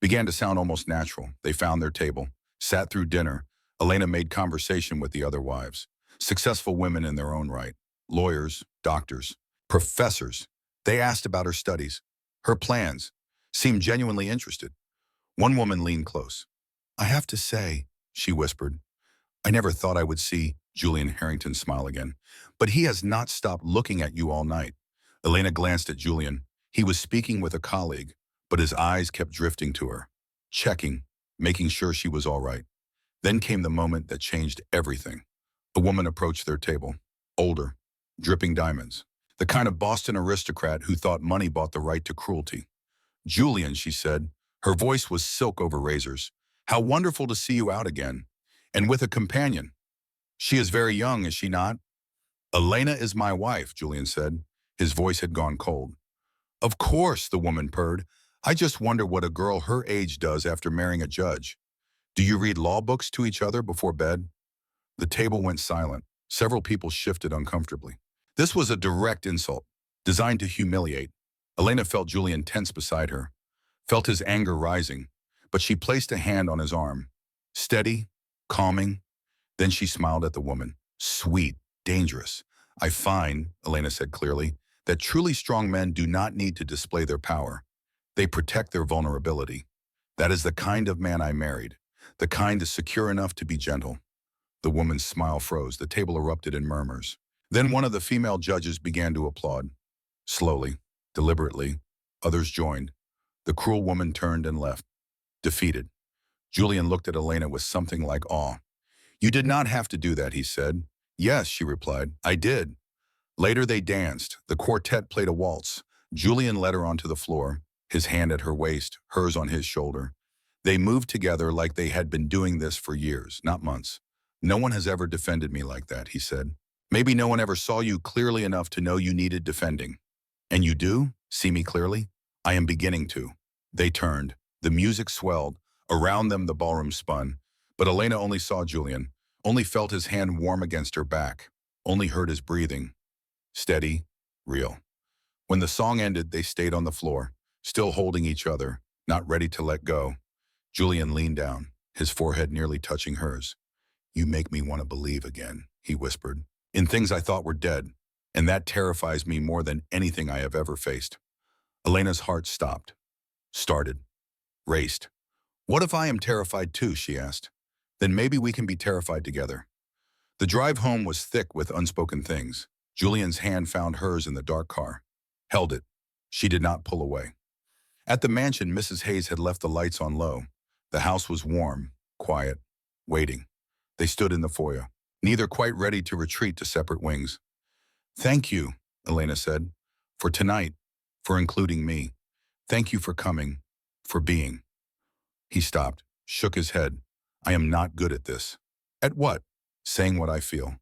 Began to sound almost natural. They found their table, sat through dinner. Elena made conversation with the other wives. Successful women in their own right. Lawyers, doctors, professors. They asked about her studies, her plans, seemed genuinely interested. One woman leaned close. I have to say, she whispered, I never thought I would see Julian Harrington smile again, but he has not stopped looking at you all night. Elena glanced at Julian. He was speaking with a colleague, but his eyes kept drifting to her, checking, making sure she was all right. Then came the moment that changed everything. A woman approached their table, older, dripping diamonds, the kind of Boston aristocrat who thought money bought the right to cruelty. Julian, she said, her voice was silk over razors. How wonderful to see you out again, and with a companion. She is very young, is she not? Elena is my wife, Julian said. His voice had gone cold. Of course, the woman purred. I just wonder what a girl her age does after marrying a judge. Do you read law books to each other before bed? The table went silent. Several people shifted uncomfortably. This was a direct insult, designed to humiliate. Elena felt Julian tense beside her, felt his anger rising, but she placed a hand on his arm. Steady, calming. Then she smiled at the woman. Sweet, dangerous. I find, Elena said clearly, that truly strong men do not need to display their power. They protect their vulnerability. That is the kind of man I married, the kind is secure enough to be gentle. The woman's smile froze. The table erupted in murmurs. Then one of the female judges began to applaud. Slowly, deliberately, others joined. The cruel woman turned and left, defeated. Julian looked at Elena with something like awe. You did not have to do that, he said. Yes, she replied, I did. Later they danced. The quartet played a waltz. Julian led her onto the floor, his hand at her waist, hers on his shoulder. They moved together like they had been doing this for years, not months. No one has ever defended me like that, he said. Maybe no one ever saw you clearly enough to know you needed defending. And you do? See me clearly? I am beginning to. They turned. The music swelled. Around them the ballroom spun. But Elena only saw Julian, only felt his hand warm against her back, only heard his breathing. Steady, real. When the song ended, they stayed on the floor, still holding each other, not ready to let go. Julian leaned down, his forehead nearly touching hers. You make me want to believe again, he whispered, in things I thought were dead, and that terrifies me more than anything I have ever faced. Elena's heart stopped, started, raced. What if I am terrified too, she asked. Then maybe we can be terrified together. The drive home was thick with unspoken things. Julian's hand found hers in the dark car, held it. She did not pull away. At the mansion, Mrs. Hayes had left the lights on low. The house was warm, quiet, waiting. They stood in the foyer, neither quite ready to retreat to separate wings. Thank you, Elena said, for tonight, for including me. Thank you for coming, for being. He stopped, shook his head. I am not good at this. At what? Saying what I feel.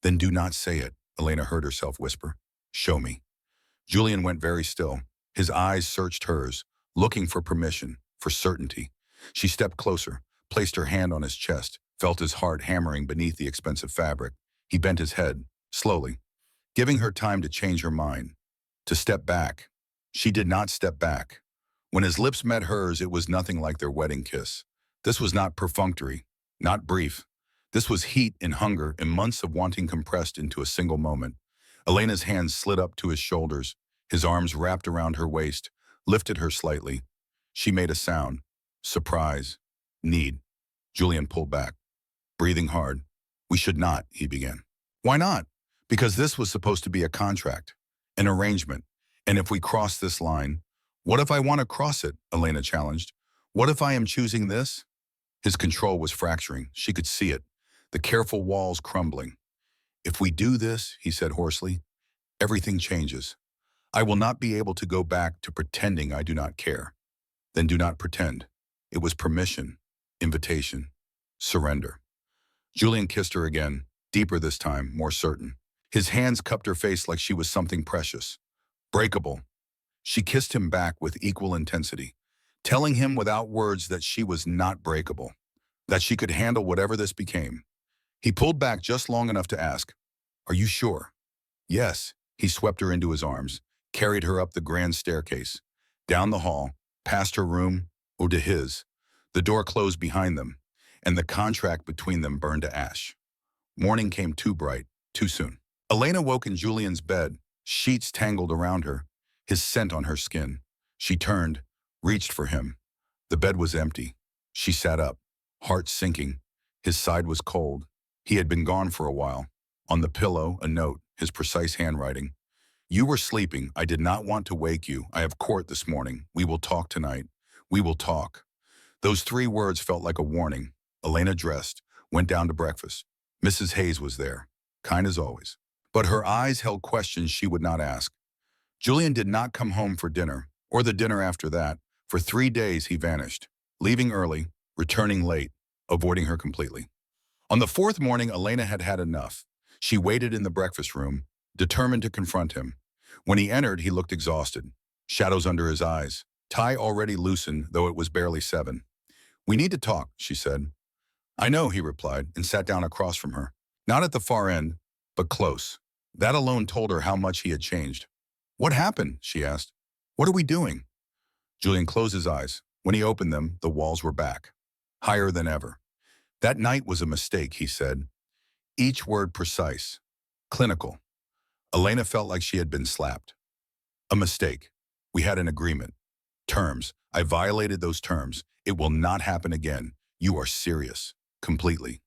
Then do not say it, Elena heard herself whisper. Show me. Julian went very still. His eyes searched hers, looking for permission, for certainty. She stepped closer, placed her hand on his chest, felt his heart hammering beneath the expensive fabric. He bent his head, slowly, giving her time to change her mind, to step back. She did not step back. When his lips met hers, it was nothing like their wedding kiss. This was not perfunctory, not brief. This was heat and hunger and months of wanting compressed into a single moment. Elena's hands slid up to his shoulders. His arms wrapped around her waist, lifted her slightly. She made a sound. Surprise. Need. Julian pulled back, breathing hard. We should not, he began. Why not? Because this was supposed to be a contract, an arrangement. And if we cross this line, what if I want to cross it? Elena challenged. What if I am choosing this? His control was fracturing. She could see it, the careful walls crumbling. If we do this, he said hoarsely, everything changes. I will not be able to go back to pretending I do not care. Then do not pretend. It was permission, invitation, surrender. Julian kissed her again, deeper this time, more certain. His hands cupped her face like she was something precious, breakable. She kissed him back with equal intensity, telling him without words that she was not breakable, that she could handle whatever this became. He pulled back just long enough to ask, Are you sure? Yes. He swept her into his arms, carried her up the grand staircase, down the hall, past her room, or to his. The door closed behind them, and the contract between them burned to ash. Morning came too bright, too soon. Elena woke in Julian's bed, sheets tangled around her, his scent on her skin. She turned, reached for him. The bed was empty. She sat up, heart sinking. His side was cold. He had been gone for a while. On the pillow, a note, his precise handwriting. You were sleeping. I did not want to wake you. I have court this morning. We will talk tonight. We will talk. Those 3 words felt like a warning. Elena dressed, went down to breakfast. Mrs. Hayes was there, kind as always. But her eyes held questions she would not ask. Julian did not come home for dinner, or the dinner after that. For 3 days he vanished, leaving early, returning late, avoiding her completely. On the 4th morning, Elena had had enough. She waited in the breakfast room, determined to confront him. When he entered, he looked exhausted, shadows under his eyes, tie already loosened, though it was barely 7. We need to talk, she said. I know, he replied, and sat down across from her. Not at the far end, but close. That alone told her how much he had changed. What happened? She asked. What are we doing? Julian closed his eyes. When he opened them, the walls were back, higher than ever. That night was a mistake, he said. Each word precise, clinical. Elena felt like she had been slapped. A mistake. We had an agreement. Terms. I violated those terms. It will not happen again. You are serious. Completely.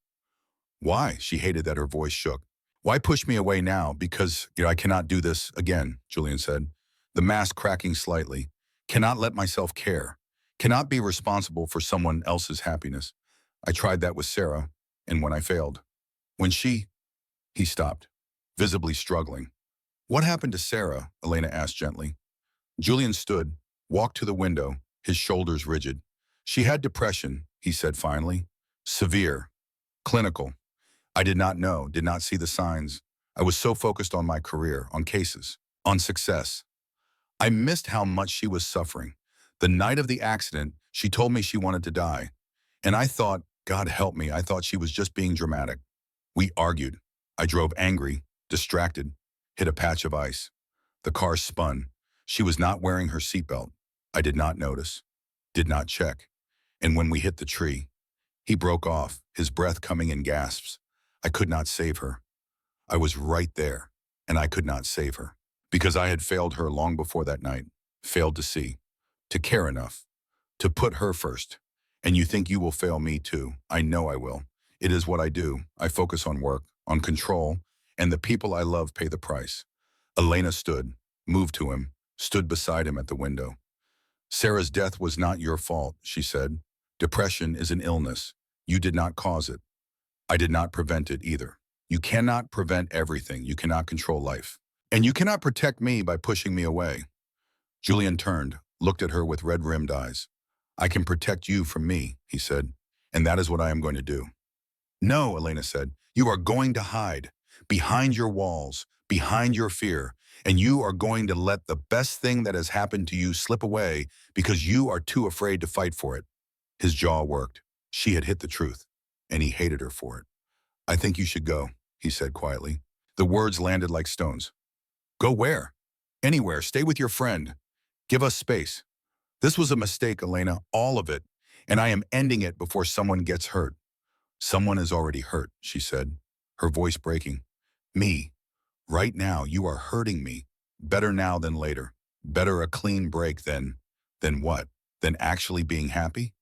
Why? She hated that her voice shook. Why push me away now? Because I cannot do this again, Julian said, the mask cracking slightly. Cannot let myself care. Cannot be responsible for someone else's happiness. I tried that with Sarah, and when I failed. When he stopped, visibly struggling. What happened to Sarah? Elena asked gently. Julian stood, walked to the window, his shoulders rigid. She had depression, he said finally. Severe. Clinical. I did not know, did not see the signs. I was so focused on my career, on cases, on success. I missed how much she was suffering. The night of the accident, she told me she wanted to die. And I thought, God help me, I thought she was just being dramatic. We argued. I drove angry, distracted, hit a patch of ice. The car spun. She was not wearing her seatbelt. I did not notice, did not check. And when we hit the tree, he broke off, his breath coming in gasps. I could not save her. I was right there, and I could not save her. Because I had failed her long before that night, failed to see, to care enough, to put her first. And you think you will fail me too. I know I will. It is what I do. I focus on work, on control, and the people I love pay the price. Elena stood, moved to him, stood beside him at the window. Sarah's death was not your fault, she said. Depression is an illness. You did not cause it. I did not prevent it either. You cannot prevent everything. You cannot control life. And you cannot protect me by pushing me away. Julian turned, looked at her with red-rimmed eyes. I can protect you from me, he said, and that is what I am going to do. No, Elena said, you are going to hide behind your walls, behind your fear, and you are going to let the best thing that has happened to you slip away because you are too afraid to fight for it. His jaw worked. She had hit the truth, and he hated her for it. I think you should go, he said quietly. The words landed like stones. Go where? Anywhere. Stay with your friend. Give us space. This was a mistake, Elena, all of it, and I am ending it before someone gets hurt. Someone is already hurt, she said, her voice breaking. Me. Right now, you are hurting me. Better now than later. Better a clean break than what? Than actually being happy?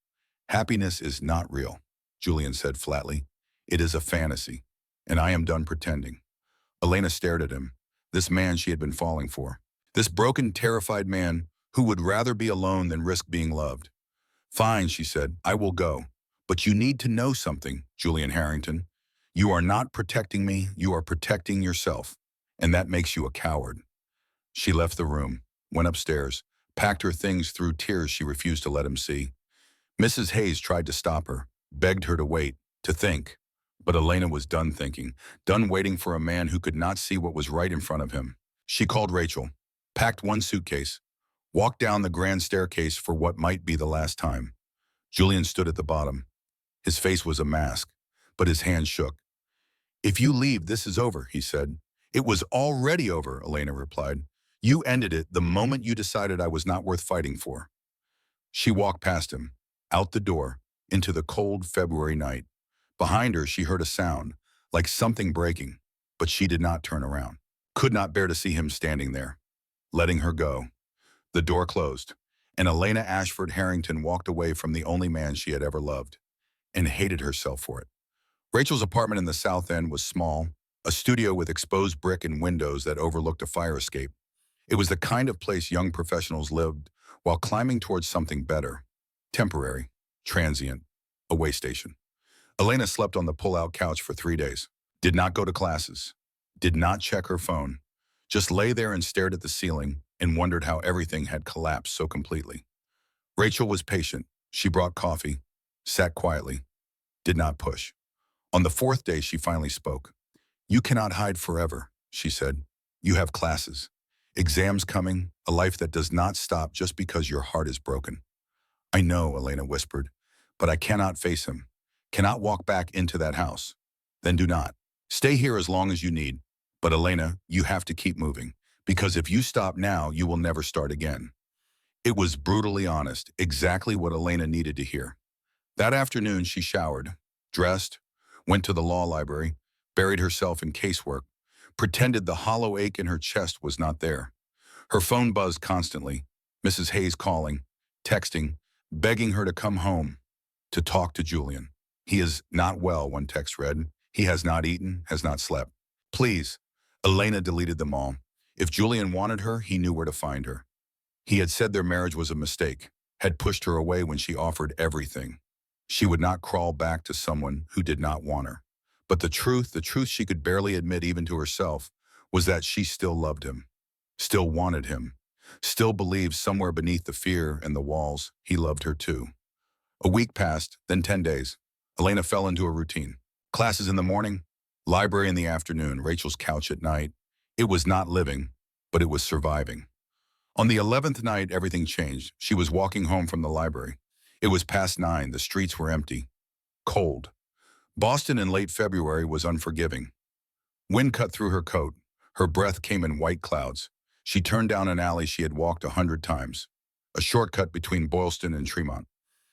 Happiness is not real, Julian said flatly. It is a fantasy, and I am done pretending. Elena stared at him, this man she had been falling for. This broken, terrified man who would rather be alone than risk being loved. Fine, she said, I will go. But you need to know something, Julian Harrington. You are not protecting me, you are protecting yourself. And that makes you a coward. She left the room, went upstairs, packed her things through tears she refused to let him see. Mrs. Hayes tried to stop her, begged her to wait, to think. But Elena was done thinking, done waiting for a man who could not see what was right in front of him. She called Rachel, packed one suitcase, walked down the grand staircase for what might be the last time. Julian stood at the bottom. His face was a mask, but his hands shook. If you leave, this is over, he said. It was already over, Elena replied. You ended it the moment you decided I was not worth fighting for. She walked past him, out the door, into the cold February night. Behind her, she heard a sound, like something breaking, but she did not turn around. Could not bear to see him standing there, letting her go. The door closed, and Elena Ashford Harrington walked away from the only man she had ever loved, and hated herself for it. Rachel's apartment in the South End was small, a studio with exposed brick and windows that overlooked a fire escape. It was the kind of place young professionals lived while climbing towards something better, temporary, transient, a way station. Elena slept on the pull-out couch for 3 days, did not go to classes, did not check her phone, just lay there and stared at the ceiling and wondered how everything had collapsed so completely. Rachel was patient. She brought coffee, sat quietly, did not push. On the 4th day, she finally spoke. You cannot hide forever, she said. You have classes, exams coming, a life that does not stop just because your heart is broken. I know, Elena whispered, but I cannot face him, cannot walk back into that house. Then do not. Stay here as long as you need. But Elena, you have to keep moving, because if you stop now, you will never start again. It was brutally honest, exactly what Elena needed to hear. That afternoon, she showered, dressed, went to the law library, buried herself in casework, pretended the hollow ache in her chest was not there. Her phone buzzed constantly, Mrs. Hayes calling, texting, begging her to come home, to talk to Julian. He is not well, one text read. He has not eaten, has not slept. Please. Elena deleted them all. If Julian wanted her, he knew where to find her. He had said their marriage was a mistake, had pushed her away when she offered everything. She would not crawl back to someone who did not want her. But the truth she could barely admit even to herself, was that she still loved him, still wanted him. Still believed somewhere beneath the fear and the walls, he loved her too. A week passed, then 10 days. Elena fell into a routine. Classes in the morning, library in the afternoon, Rachel's couch at night. It was not living, but it was surviving. On the 11th night, everything changed. She was walking home from the library. It was past 9. The streets were empty. Cold. Boston in late February was unforgiving. Wind cut through her coat. Her breath came in white clouds. She turned down an alley she had walked 100 times. A shortcut between Boylston and Tremont.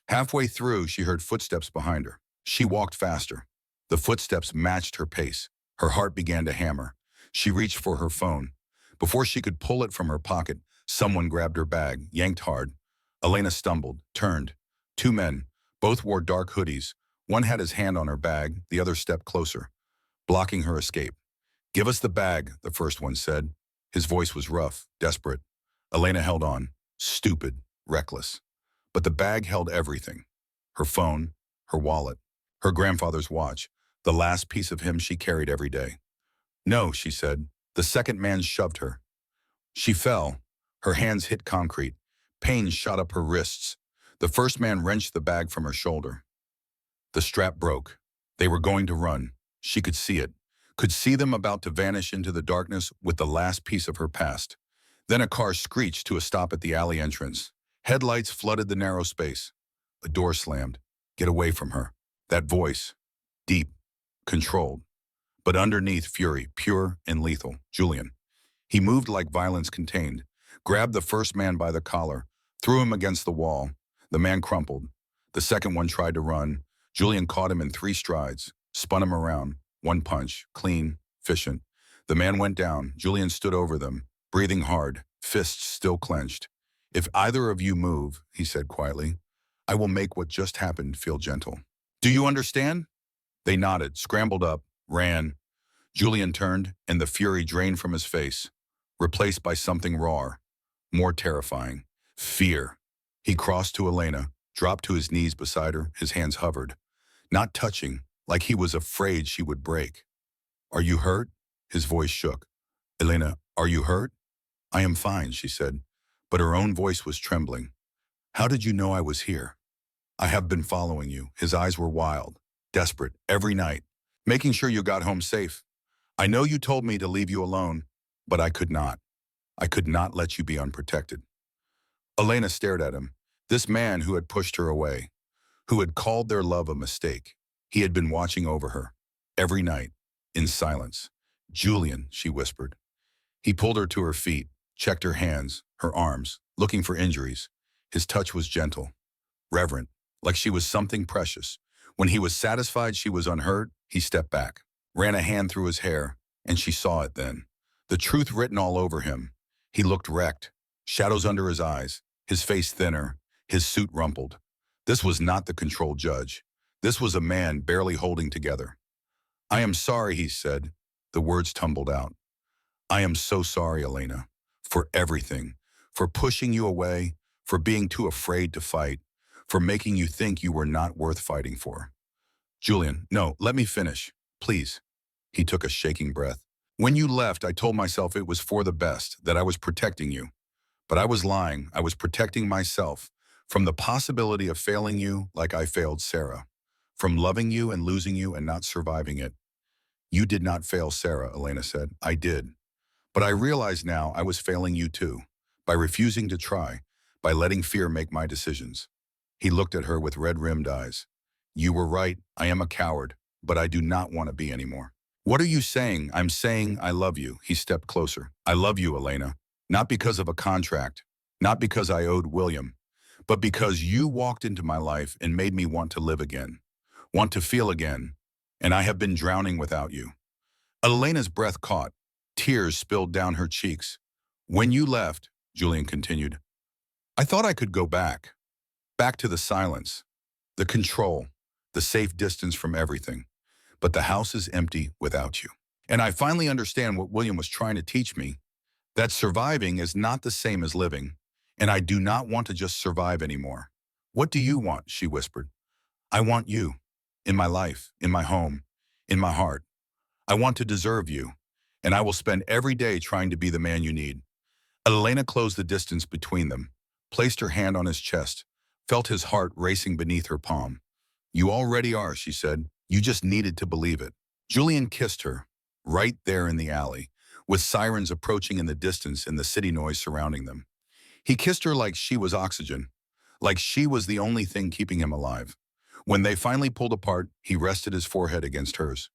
Halfway through, she heard footsteps behind her. She walked faster. The footsteps matched her pace. Her heart began to hammer. She reached for her phone. Before she could pull it from her pocket, someone grabbed her bag, yanked hard. Elena stumbled, turned. Two men. Both wore dark hoodies. One had his hand on her bag, the other stepped closer, blocking her escape. "Give us the bag," the first one said. His voice was rough, desperate. Elena held on. Stupid, reckless. But the bag held everything. Her phone, her wallet, her grandfather's watch, the last piece of him she carried every day. "No," she said. The second man shoved her. She fell. Her hands hit concrete. Pain shot up her wrists. The first man wrenched the bag from her shoulder. The strap broke. They were going to run. She could see it. Could see them about to vanish into the darkness with the last piece of her past. Then a car screeched to a stop at the alley entrance. Headlights flooded the narrow space. A door slammed. Get away from her. That voice. Deep. Controlled. But underneath fury, pure and lethal. Julian. He moved like violence contained. Grabbed the first man by the collar. Threw him against the wall. The man crumpled. The second one tried to run. Julian caught him in 3 strides. Spun him around. One punch. Clean. Efficient. The man went down. Julian stood over them. Breathing hard. Fists still clenched. "If either of you move," he said quietly, "I will make what just happened feel gentle. Do you understand?" They nodded, scrambled up, ran. Julian turned, and the fury drained from his face, replaced by something rawer, more terrifying. Fear. He crossed to Elena, dropped to his knees beside her, his hands hovered. Not touching, like he was afraid she would break. "Are you hurt?" His voice shook. "Elena, are you hurt?" "I am fine," she said, but her own voice was trembling. "How did you know I was here?" "I have been following you." His eyes were wild, desperate, every night, making sure you got home safe. "I know you told me to leave you alone, but I could not. I could not let you be unprotected." Elena stared at him, this man who had pushed her away, who had called their love a mistake. He had been watching over her, every night, in silence. "Julian," she whispered. He pulled her to her feet, checked her hands, her arms, looking for injuries. His touch was gentle, reverent, like she was something precious. When he was satisfied she was unhurt, he stepped back, ran a hand through his hair, and she saw it then. The truth written all over him. He looked wrecked, shadows under his eyes, his face thinner, his suit rumpled. This was not the controlled judge. This was a man barely holding together. "I am sorry," he said. The words tumbled out. "I am so sorry, Elena, for everything, for pushing you away, for being too afraid to fight, for making you think you were not worth fighting for." "Julian, no, let me finish, please." He took a shaking breath. "When you left, I told myself it was for the best, that I was protecting you. But I was lying. I was protecting myself from the possibility of failing you like I failed Sarah, from loving you and losing you and not surviving it." "You did not fail Sarah," Elena said. "I did. But I realize now I was failing you too, by refusing to try, by letting fear make my decisions." He looked at her with red-rimmed eyes. "You were right. I am a coward, but I do not want to be anymore." "What are you saying?" "I'm saying I love you." He stepped closer. "I love you, Elena. Not because of a contract, not because I owed William, but because you walked into my life and made me want to live again, want to feel again, and I have been drowning without you." Elena's breath caught. Tears spilled down her cheeks. "When you left," Julian continued, "I thought I could go back. Back to the silence, the control, the safe distance from everything. But the house is empty without you. And I finally understand what William was trying to teach me, that surviving is not the same as living, and I do not want to just survive anymore." "What do you want?" she whispered. "I want you, in my life, in my home, in my heart. I want to deserve you, and I will spend every day trying to be the man you need." Elena closed the distance between them, placed her hand on his chest, felt his heart racing beneath her palm. "You already are," she said. "You just needed to believe it." Julian kissed her, right there in the alley, with sirens approaching in the distance and the city noise surrounding them. He kissed her like she was oxygen, like she was the only thing keeping him alive. When they finally pulled apart, he rested his forehead against hers.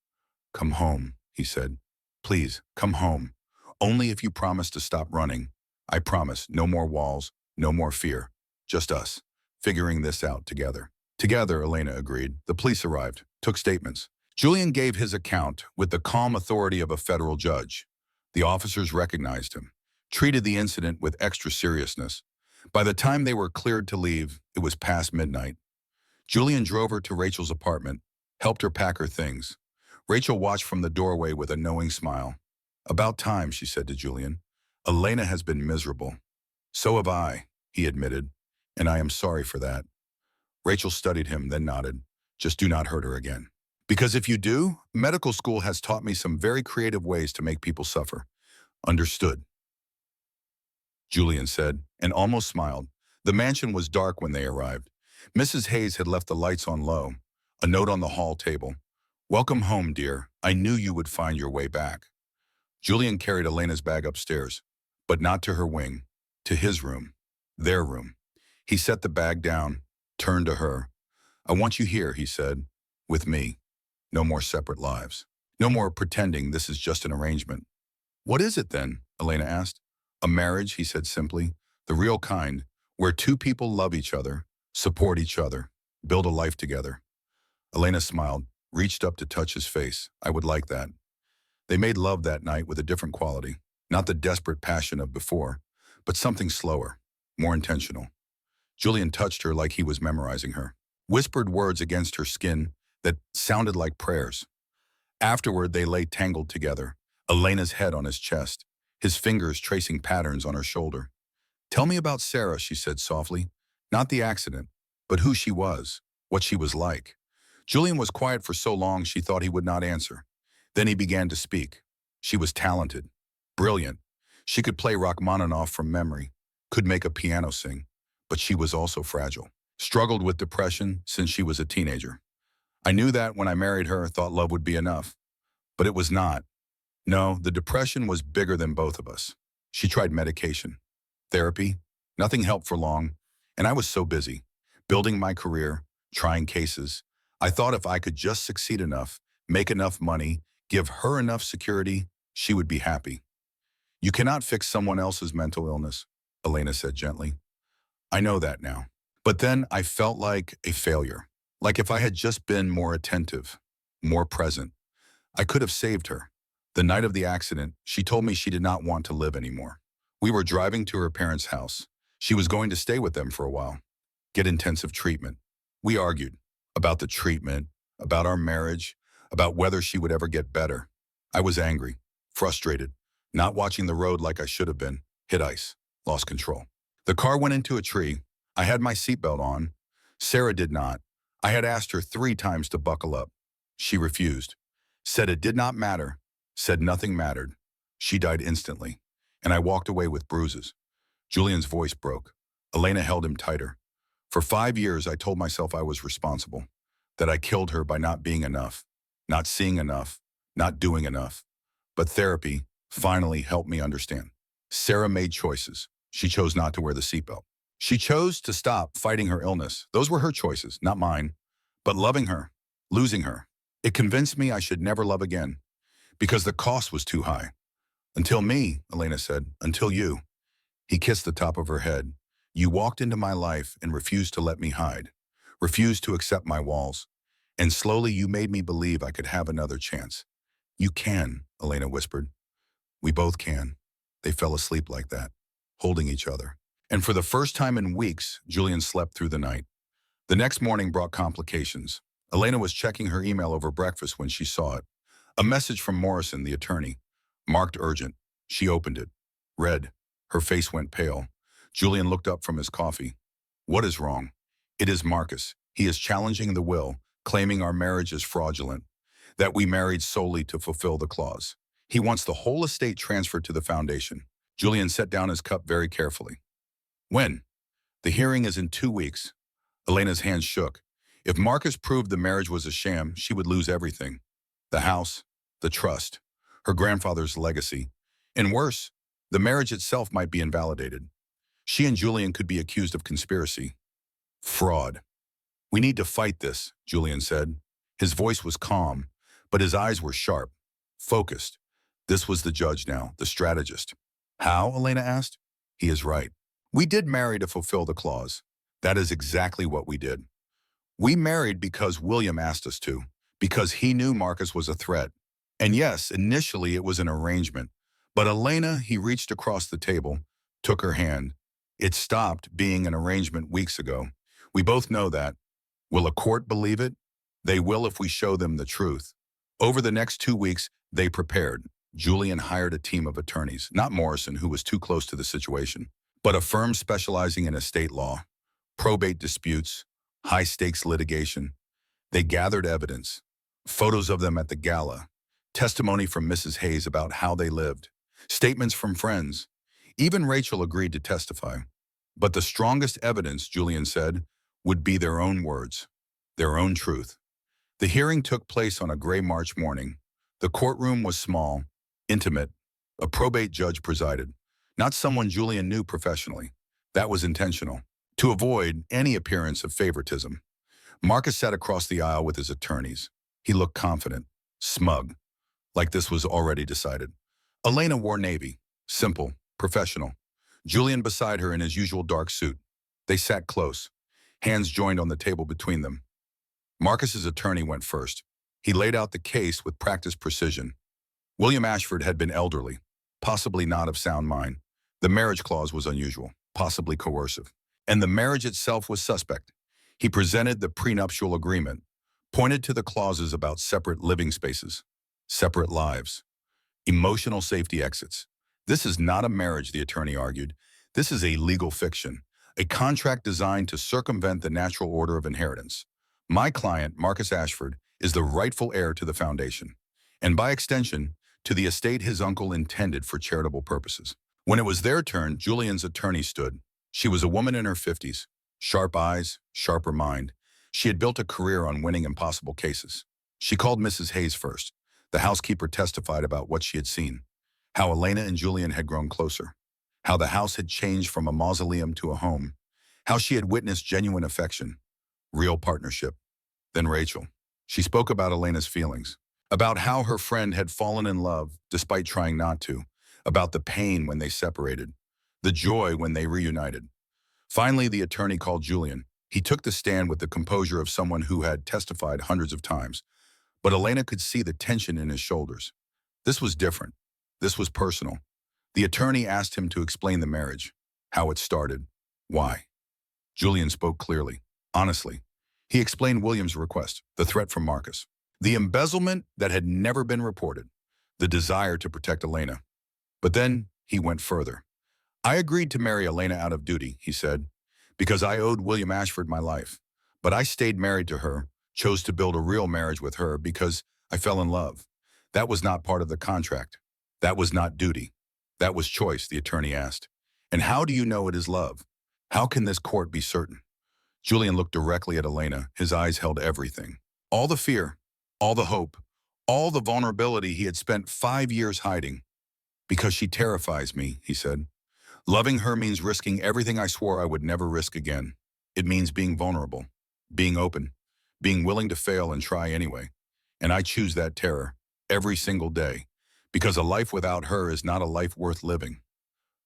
"Come home," he said. "Please, come home. Only if you promise to stop running. I promise, no more walls, no more fear. Just us, figuring this out together." Together, Elena agreed. The police arrived, took statements. Julian gave his account with the calm authority of a federal judge. The officers recognized him, treated the incident with extra seriousness. By the time they were cleared to leave, it was past midnight. Julian drove her to Rachel's apartment, helped her pack her things. Rachel watched from the doorway with a knowing smile. "About time," she said to Julian. "Elena has been miserable." "So have I," he admitted, "and I am sorry for that." Rachel studied him, then nodded. "Just do not hurt her again. Because if you do, medical school has taught me some very creative ways to make people suffer." "Understood," Julian said, and almost smiled. The mansion was dark when they arrived. Mrs. Hayes had left the lights on low. A note on the hall table. "Welcome home, dear. I knew you would find your way back." Julian carried Elena's bag upstairs, but not to her wing, to his room, their room. He set the bag down, turned to her. "I want you here," he said, "with me. No more separate lives. No more pretending this is just an arrangement." "What is it then?" Elena asked. "A marriage," he said simply, "the real kind, where two people love each other, support each other, build a life together." Elena smiled, reached up to touch his face. "I would like that." They made love that night with a different quality, not the desperate passion of before, but something slower, more intentional. Julian touched her like he was memorizing her, whispered words against her skin that sounded like prayers. Afterward, they lay tangled together, Elena's head on his chest, his fingers tracing patterns on her shoulder. "Tell me about Sarah," she said softly. "Not the accident, but who she was, what she was like." Julian was quiet for so long she thought he would not answer. Then he began to speak. She was talented, brilliant. She could play Rachmaninoff from memory, could make a piano sing, but she was also fragile. Struggled with depression since she was a teenager. "I knew that when I married her, thought love would be enough. But it was not. No, the depression was bigger than both of us. She tried medication, therapy. Nothing helped for long, and I was so busy, building my career, trying cases. I thought if I could just succeed enough, make enough money, give her enough security, she would be happy." "You cannot fix someone else's mental illness," Elena said gently. "I know that now. But then I felt like a failure. Like if I had just been more attentive, more present, I could have saved her." The night of the accident, she told me she did not want to live anymore. We were driving to her parents' house. She was going to stay with them for a while, get intensive treatment. We argued about the treatment, about our marriage, about whether she would ever get better. I was angry, frustrated, not watching the road like I should have been, hit ice, lost control. The car went into a tree. I had my seatbelt on. Sarah did not. I had asked her 3 times to buckle up. She refused, said it did not matter, said nothing mattered. She died instantly, and I walked away with bruises. Julian's voice broke. Elena held him tighter. For 5 years, I told myself I was responsible, that I killed her by not being enough, not seeing enough, not doing enough. But therapy finally helped me understand. Sarah made choices. She chose not to wear the seatbelt. She chose to stop fighting her illness. Those were her choices, not mine. But loving her, losing her, it convinced me I should never love again, because the cost was too high. "Until me," Elena said, "until you." He kissed the top of her head. "You walked into my life and refused to let me hide, refused to accept my walls. And slowly you made me believe I could have another chance." "You can," Elena whispered. "We both can." They fell asleep like that, holding each other. And for the first time in weeks, Julian slept through the night. The next morning brought complications. Elena was checking her email over breakfast when she saw it. A message from Morrison, the attorney, marked urgent. She opened it, read. Her face went pale. Julian looked up from his coffee. "What is wrong?" "It is Marcus. He is challenging the will, claiming our marriage is fraudulent, that we married solely to fulfill the clause. He wants the whole estate transferred to the foundation. Julian set down his cup very carefully. When? The hearing is in 2 weeks. Elena's hands shook. If Marcus proved the marriage was a sham, she would lose everything. The house, the trust, her grandfather's legacy. And worse, the marriage itself might be invalidated. She and Julian could be accused of conspiracy. Fraud. We need to fight this, Julian said. His voice was calm, but his eyes were sharp, focused. This was the judge now, the strategist. How? Elena asked. He is right. We did marry to fulfill the clause. That is exactly what we did. We married because William asked us to, because he knew Marcus was a threat. And yes, initially it was an arrangement. But Elena, he reached across the table, took her hand. It stopped being an arrangement weeks ago. We both know that. Will a court believe it? They will if we show them the truth. Over the next 2 weeks, they prepared. Julian hired a team of attorneys, not Morrison, who was too close to the situation, but a firm specializing in estate law, probate disputes, high-stakes litigation. They gathered evidence, photos of them at the gala, testimony from Mrs. Hayes about how they lived, statements from friends. Even Rachel agreed to testify. But the strongest evidence, Julian said, would be their own words, their own truth. The hearing took place on a gray March morning. The courtroom was small, intimate. A probate judge presided, not someone Julian knew professionally. That was intentional, to avoid any appearance of favoritism. Marcus sat across the aisle with his attorneys. He looked confident, smug, like this was already decided. Elena wore navy, simple, professional. Julian beside her in his usual dark suit. They sat close, hands joined on the table between them. Marcus's attorney went first. He laid out the case with practiced precision. William Ashford had been elderly, possibly not of sound mind. The marriage clause was unusual, possibly coercive. And the marriage itself was suspect. He presented the prenuptial agreement, pointed to the clauses about separate living spaces, separate lives, emotional safety exits. This is not a marriage, the attorney argued. This is a legal fiction, a contract designed to circumvent the natural order of inheritance. My client, Marcus Ashford, is the rightful heir to the foundation, and by extension, to the estate his uncle intended for charitable purposes. When it was their turn, Julian's attorney stood. She was a woman in her 50s, sharp eyes, sharper mind. She had built a career on winning impossible cases. She called Mrs. Hayes first. The housekeeper testified about what she had seen, how Elena and Julian had grown closer, how the house had changed from a mausoleum to a home, how she had witnessed genuine affection, real partnership. Then Rachel. She spoke about Elena's feelings, about how her friend had fallen in love despite trying not to, about the pain when they separated, the joy when they reunited. Finally, the attorney called Julian. He took the stand with the composure of someone who had testified hundreds of times, but Elena could see the tension in his shoulders. This was different. This was personal. The attorney asked him to explain the marriage, how it started, why. Julian spoke clearly, honestly. He explained William's request, the threat from Marcus, the embezzlement that had never been reported, the desire to protect Elena. But then he went further. I agreed to marry Elena out of duty, he said, because I owed William Ashford my life. But I stayed married to her, chose to build a real marriage with her because I fell in love. That was not part of the contract. That was not duty. That was choice, the attorney asked. And how do you know it is love? How can this court be certain? Julian looked directly at Elena. His eyes held everything. All the fear, all the hope, all the vulnerability he had spent 5 years hiding. Because she terrifies me, he said. Loving her means risking everything I swore I would never risk again. It means being vulnerable, being open, being willing to fail and try anyway. And I choose that terror every single day, because a life without her is not a life worth living.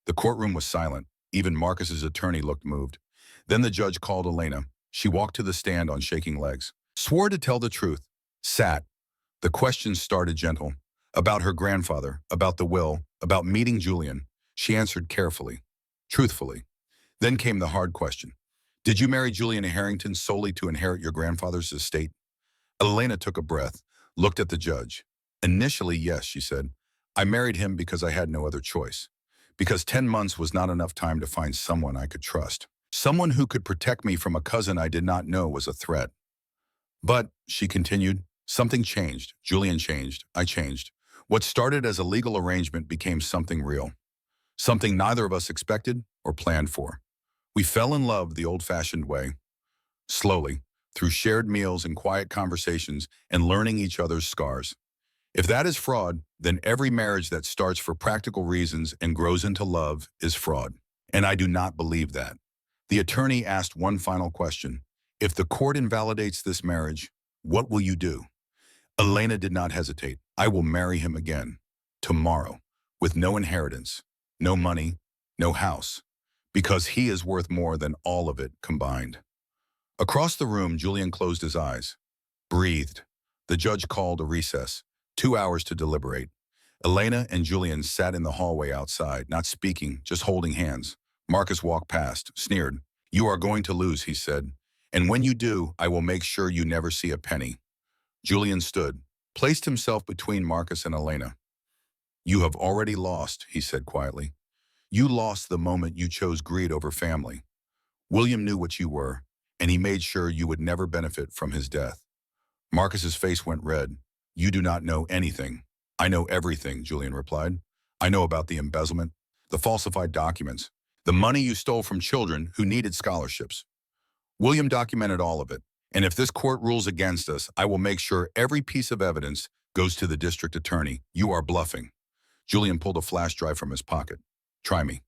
The courtroom was silent. Even Marcus's attorney looked moved. Then the judge called Elena. She walked to the stand on shaking legs, swore to tell the truth, sat. The questions started gentle, about her grandfather, about the will, about meeting Julian. She answered carefully, truthfully. Then came the hard question. Did you marry Julian Harrington solely to inherit your grandfather's estate? Elena took a breath, looked at the judge. Initially, yes, she said. I married him because I had no other choice. Because 10 months was not enough time to find someone I could trust. Someone who could protect me from a cousin I did not know was a threat. But, she continued, something changed. Julian changed. I changed. What started as a legal arrangement became something real. something neither of us expected or planned for. We fell in love the old-fashioned way, slowly, through shared meals and quiet conversations and learning each other's scars. If that is fraud, then every marriage that starts for practical reasons and grows into love is fraud. And I do not believe that. The attorney asked one final question. If the court invalidates this marriage, what will you do? Elena did not hesitate. I will marry him again. Tomorrow. With no inheritance, no money, no house. Because he is worth more than all of it combined. Across the room, Julian closed his eyes. Breathed. The judge called a recess. 2 hours to deliberate. Elena and Julian sat in the hallway outside, not speaking, just holding hands. Marcus walked past, sneered. You are going to lose, he said. And when you do, I will make sure you never see a penny. Julian stood, placed himself between Marcus and Elena. You have already lost, he said quietly. You lost the moment you chose greed over family. William knew what you were, and he made sure you would never benefit from his death. Marcus's face went red. You do not know anything. I know everything, Julian replied. I know about the embezzlement, the falsified documents, the money you stole from children who needed scholarships. William documented all of it, and if this court rules against us, I will make sure every piece of evidence goes to the district attorney. You are bluffing. Julian pulled a flash drive from his pocket. Try me.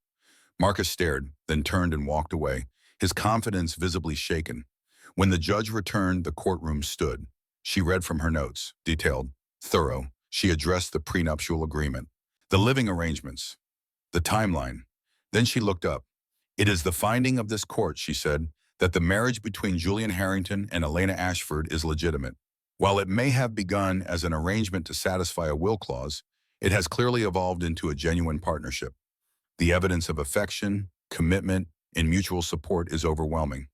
Marcus stared, then turned and walked away, his confidence visibly shaken. When the judge returned, the courtroom stood. She read from her notes, detailed, thorough. She addressed the prenuptial agreement, the living arrangements, the timeline. Then she looked up. It is the finding of this court, she said, that the marriage between Julian Harrington and Elena Ashford is legitimate. While it may have begun as an arrangement to satisfy a will clause, it has clearly evolved into a genuine partnership. The evidence of affection, commitment, and mutual support is overwhelming.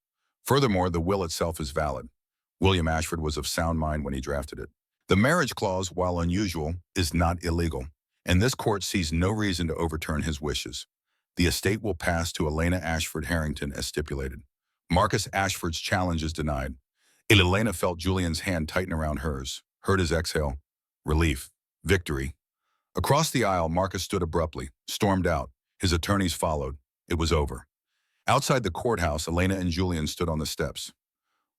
Furthermore, the will itself is valid. William Ashford was of sound mind when he drafted it. The marriage clause, while unusual, is not illegal, and this court sees no reason to overturn his wishes. The estate will pass to Elena Ashford Harrington as stipulated. Marcus Ashford's challenge is denied. Elena felt Julian's hand tighten around hers, heard his exhale. Relief. Victory. Across the aisle, Marcus stood abruptly, stormed out. His attorneys followed. It was over. Outside the courthouse, Elena and Julian stood on the steps.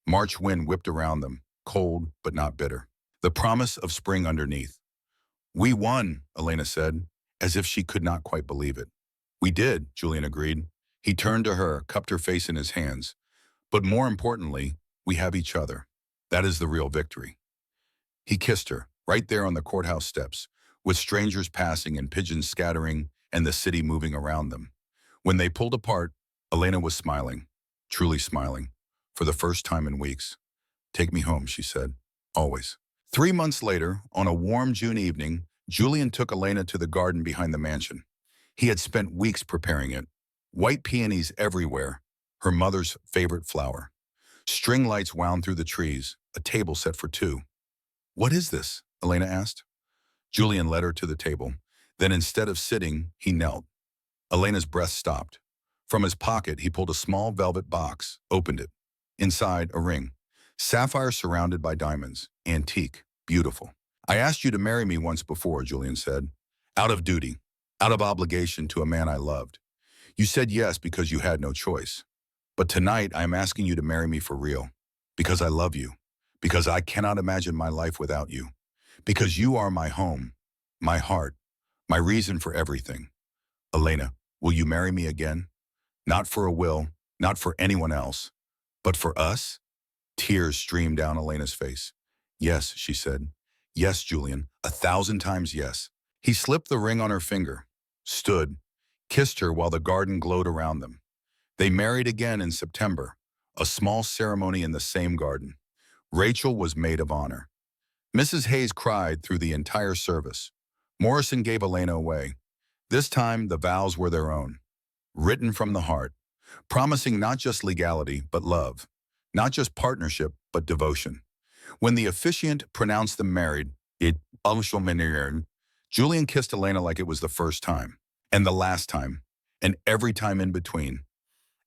March wind whipped around them, cold but not bitter. The promise of spring underneath. We won, Elena said, as if she could not quite believe it. We did, Julian agreed. He turned to her, cupped her face in his hands. But more importantly, we have each other. That is the real victory. He kissed her, right there on the courthouse steps, with strangers passing and pigeons scattering and the city moving around them. When they pulled apart, Elena was smiling, truly smiling, for the first time in weeks. Take me home, she said, always. 3 months later, on a warm June evening, Julian took Elena to the garden behind the mansion. He had spent weeks preparing it. White peonies everywhere, her mother's favorite flower. String lights wound through the trees, a table set for two. What is this? Elena asked. Julian led her to the table. Then instead of sitting, he knelt. Elena's breath stopped. From his pocket, he pulled a small velvet box, opened it. Inside, a ring. Sapphire surrounded by diamonds. Antique. Beautiful. I asked you to marry me once before, Julian said. Out of duty. Out of obligation to a man I loved. You said yes because you had no choice. But tonight, I am asking you to marry me for real. Because I love you. Because I cannot imagine my life without you. Because you are my home, my heart, my reason for everything. Elena, will you marry me again? Not for a will, not for anyone else, but for us? Tears streamed down Elena's face. Yes, she said. Yes, Julian, 1,000 times yes. He slipped the ring on her finger, stood, kissed her while the garden glowed around them. They married again in September, a small ceremony in the same garden. Rachel was maid of honor. Mrs. Hayes cried through the entire service. Morrison gave Elena away. This time, the vows were their own, written from the heart, promising not just legality, but love, not just partnership, but devotion. When the officiant pronounced them married, Julian kissed Elena like it was the first time, and the last time, and every time in between.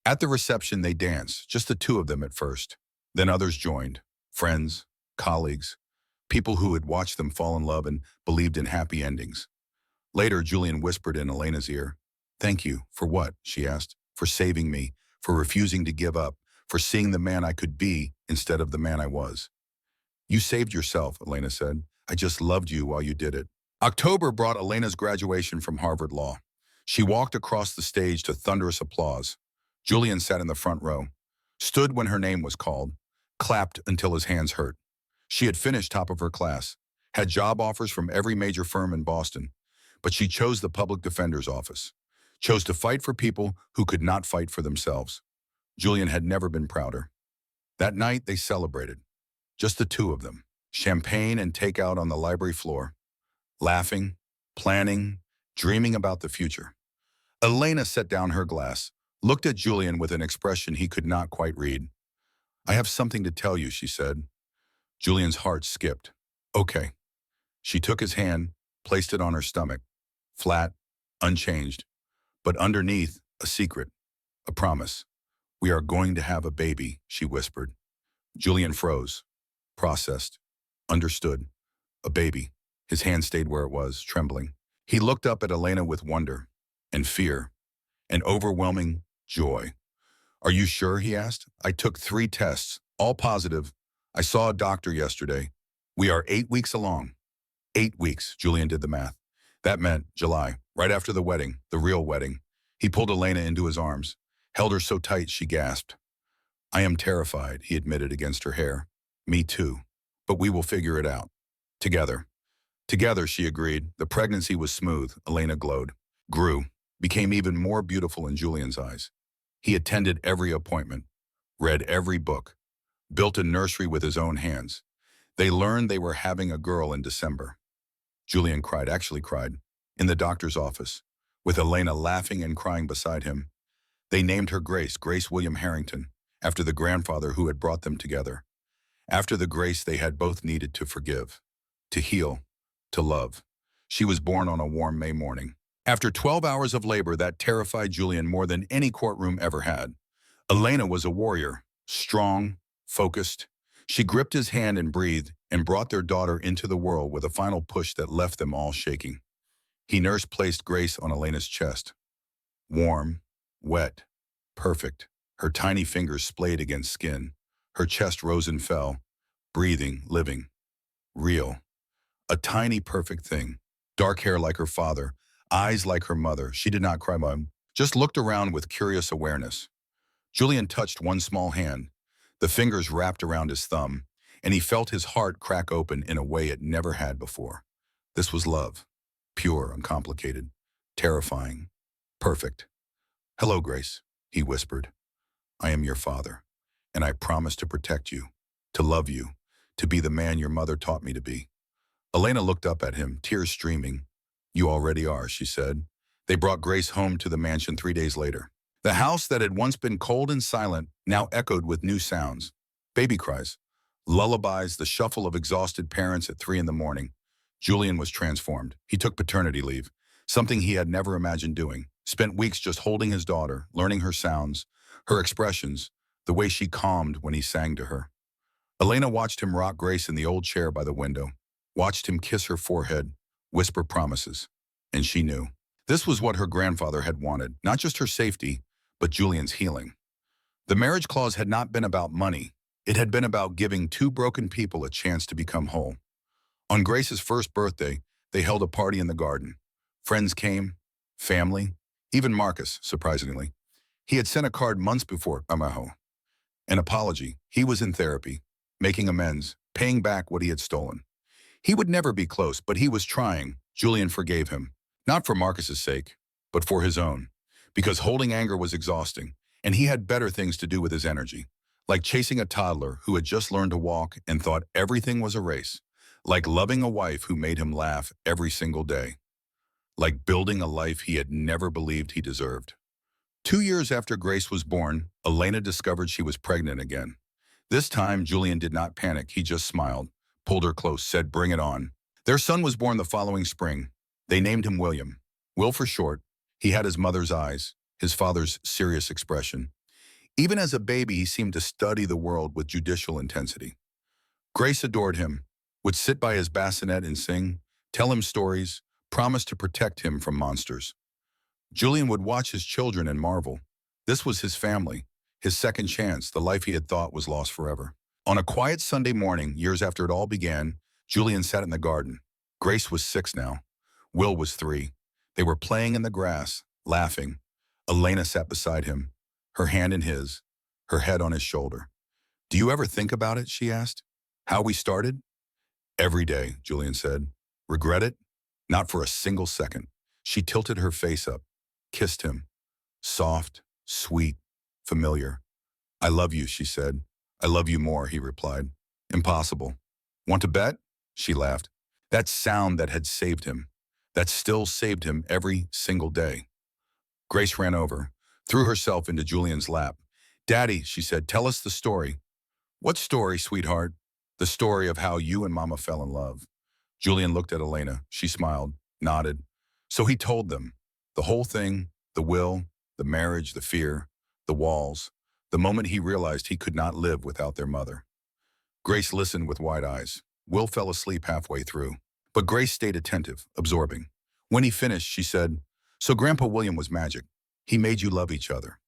At the reception, they danced, just the two of them at first. Then others joined, friends, colleagues, people who had watched them fall in love and believed in happy endings. Later, Julian whispered in Elena's ear, Thank you. For what? She asked. For saving me, for refusing to give up, for seeing the man I could be instead of the man I was. You saved yourself, Elena said. I just loved you while you did it. October brought Elena's graduation from Harvard Law. She walked across the stage to thunderous applause. Julian sat in the front row, stood when her name was called, clapped until his hands hurt. She had finished top of her class, had job offers from every major firm in Boston, but she chose the public defender's office, chose to fight for people who could not fight for themselves. Julian had never been prouder. That night, they celebrated, just the two of them, champagne and takeout on the library floor, laughing, planning, dreaming about the future. Elena set down her glass, looked at Julian with an expression he could not quite read. I have something to tell you, she said. Julian's heart skipped. Okay. She took his hand, placed it on her stomach, flat, unchanged, but underneath, a secret, a promise. We are going to have a baby, she whispered. Julian froze, processed, understood. A baby. His hand stayed where it was, trembling. He looked up at Elena with wonder and fear and overwhelming joy. Are you sure, he asked. I took 3 tests, all positive. I saw a doctor yesterday. We are 8 weeks along. 8 weeks, Julian did the math. That meant July, right after the wedding, the real wedding. He pulled Elena into his arms, held her so tight she gasped. I am terrified, he admitted against her hair. Me too. But we will figure it out. Together. Together, she agreed. The pregnancy was smooth, Elena glowed. Grew. Became even more beautiful in Julian's eyes. He attended every appointment, read every book, built a nursery with his own hands. They learned they were having a girl in December. Julian cried, actually cried, in the doctor's office, with Elena laughing and crying beside him. They named her Grace, Grace William Harrington, after the grandfather who had brought them together. After the grace they had both needed to forgive, to heal, to love. She was born on a warm May morning. After 12 hours of labor that terrified Julian more than any courtroom ever had. Elena was a warrior, strong, focused. She gripped his hand and breathed and brought their daughter into the world with a final push that left them all shaking. He placed Grace on Elena's chest. Warm, wet, perfect. Her tiny fingers splayed against skin. Her chest rose and fell, breathing, living, real. A tiny, perfect thing. Dark hair like her father, eyes like her mother. She did not cry, Mom, just looked around with curious awareness. Julian touched one small hand. The fingers wrapped around his thumb, and he felt his heart crack open in a way it never had before. This was love. Pure, uncomplicated, terrifying, perfect. Hello, Grace, he whispered. I am your father, and I promise to protect you, to love you, to be the man your mother taught me to be. Elena looked up at him, tears streaming. You already are, she said. They brought Grace home to the mansion 3 days later. The house that had once been cold and silent now echoed with new sounds. Baby cries, lullabies, the shuffle of exhausted parents at 3 in the morning. Julian was transformed. He took paternity leave, something he had never imagined doing. Spent weeks just holding his daughter, learning her sounds, her expressions, the way she calmed when he sang to her. Elena watched him rock Grace in the old chair by the window, watched him kiss her forehead, whisper promises, and she knew. This was what her grandfather had wanted, not just her safety, but Julian's healing. The marriage clause had not been about money. It had been about giving 2 broken people a chance to become whole. On Grace's first birthday, they held a party in the garden. Friends came, family, even Marcus, surprisingly. He had sent a card months before, Amaho. An apology. He was in therapy, making amends, paying back what he had stolen. He would never be close, but he was trying. Julian forgave him, not for Marcus's sake, but for his own. Because holding anger was exhausting, and he had better things to do with his energy. Like chasing a toddler who had just learned to walk and thought everything was a race. Like loving a wife who made him laugh every single day. Like building a life he had never believed he deserved. 2 years after Grace was born, Elena discovered she was pregnant again. This time, Julian did not panic. He just smiled, pulled her close, said, bring it on. Their son was born the following spring. They named him William. Will for short. He had his mother's eyes, his father's serious expression. Even as a baby, he seemed to study the world with judicial intensity. Grace adored him, would sit by his bassinet and sing, tell him stories, promise to protect him from monsters. Julian would watch his children and marvel. This was his family, his second chance, the life he had thought was lost forever. On a quiet Sunday morning, years after it all began, Julian sat in the garden. Grace was 6 now. Will was 3. They were playing in the grass, laughing. Elena sat beside him, her hand in his, her head on his shoulder. "Do you ever think about it?" she asked. "How we started?" "Every day," Julian said. "Regret it?" "Not for a single second." She tilted her face up, kissed him. Soft, sweet, familiar. "I love you," she said. "I love you more," he replied. "Impossible." "Want to bet?" She laughed. That sound that had saved him, that still saved him every single day. Grace ran over, threw herself into Julian's lap. "Daddy," she said, "tell us the story." "What story, sweetheart?" "The story of how you and Mama fell in love." Julian looked at Elena. She smiled, nodded. So he told them. The whole thing, the will, the marriage, the fear, the walls, the moment he realized he could not live without their mother. Grace listened with wide eyes. Will fell asleep halfway through. But Grace stayed attentive, absorbing. When he finished, she said, "So Grandpa William was magic. He made you love each other."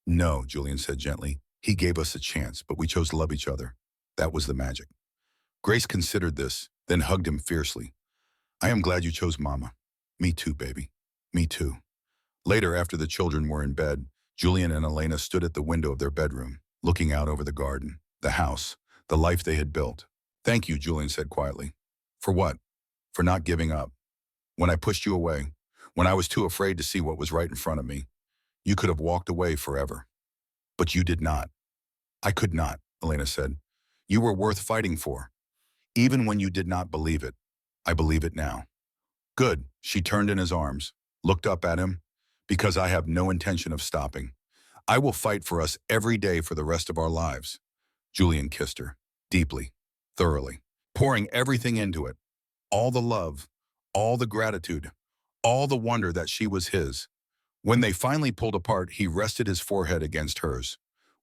"No," Julian said gently. "He gave us a chance, but we chose to love each other. That was the magic." Grace considered this, then hugged him fiercely. "I am glad you chose Mama." "Me too, baby. Me too." Later, after the children were in bed, Julian and Elena stood at the window of their bedroom, looking out over the garden, the house, the life they had built. "Thank you," Julian said quietly. "For what?" "For not giving up. When I pushed you away, when I was too afraid to see what was right in front of me, you could have walked away forever. But you did not." "I could not," Elena said. "You were worth fighting for. Even when you did not believe it. I believe it now." "Good." She turned in his arms, looked up at him. "Because I have no intention of stopping. I will fight for us every day for the rest of our lives." Julian kissed her, deeply, thoroughly, pouring everything into it. All the love, all the gratitude, all the wonder that she was his. When they finally pulled apart, he rested his forehead against hers.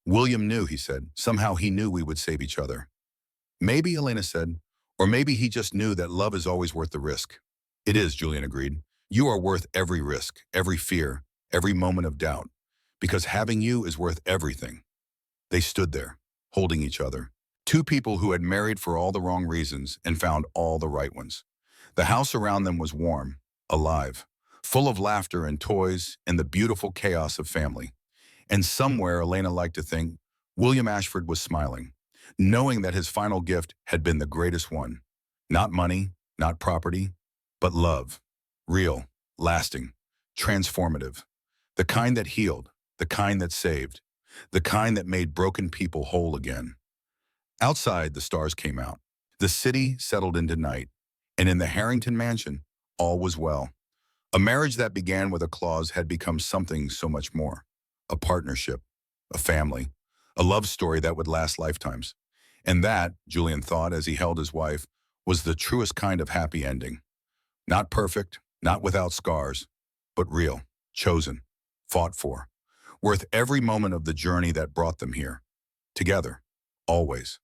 "William knew," he said. "Somehow he knew we would save each other." "Maybe," Elena said. "Or maybe he just knew that love is always worth the risk." "It is," Julian agreed. "You are worth every risk, every fear, every moment of doubt. Because having you is worth everything." They stood there, holding each other. Two people who had married for all the wrong reasons and found all the right ones. The house around them was warm, alive, full of laughter and toys and the beautiful chaos of family. And somewhere, Elena liked to think, William Ashford was smiling, knowing that his final gift had been the greatest one. Not money, not property, but love. Real, lasting, transformative. The kind that healed, the kind that saved, the kind that made broken people whole again. Outside, the stars came out. The city settled into night. And in the Harrington mansion, all was well. A marriage that began with a clause had become something so much more. A partnership, a family, a love story that would last lifetimes. And that, Julian thought as he held his wife, was the truest kind of happy ending. Not perfect, not without scars, but real, chosen, fought for, worth every moment of the journey that brought them here. Together, always.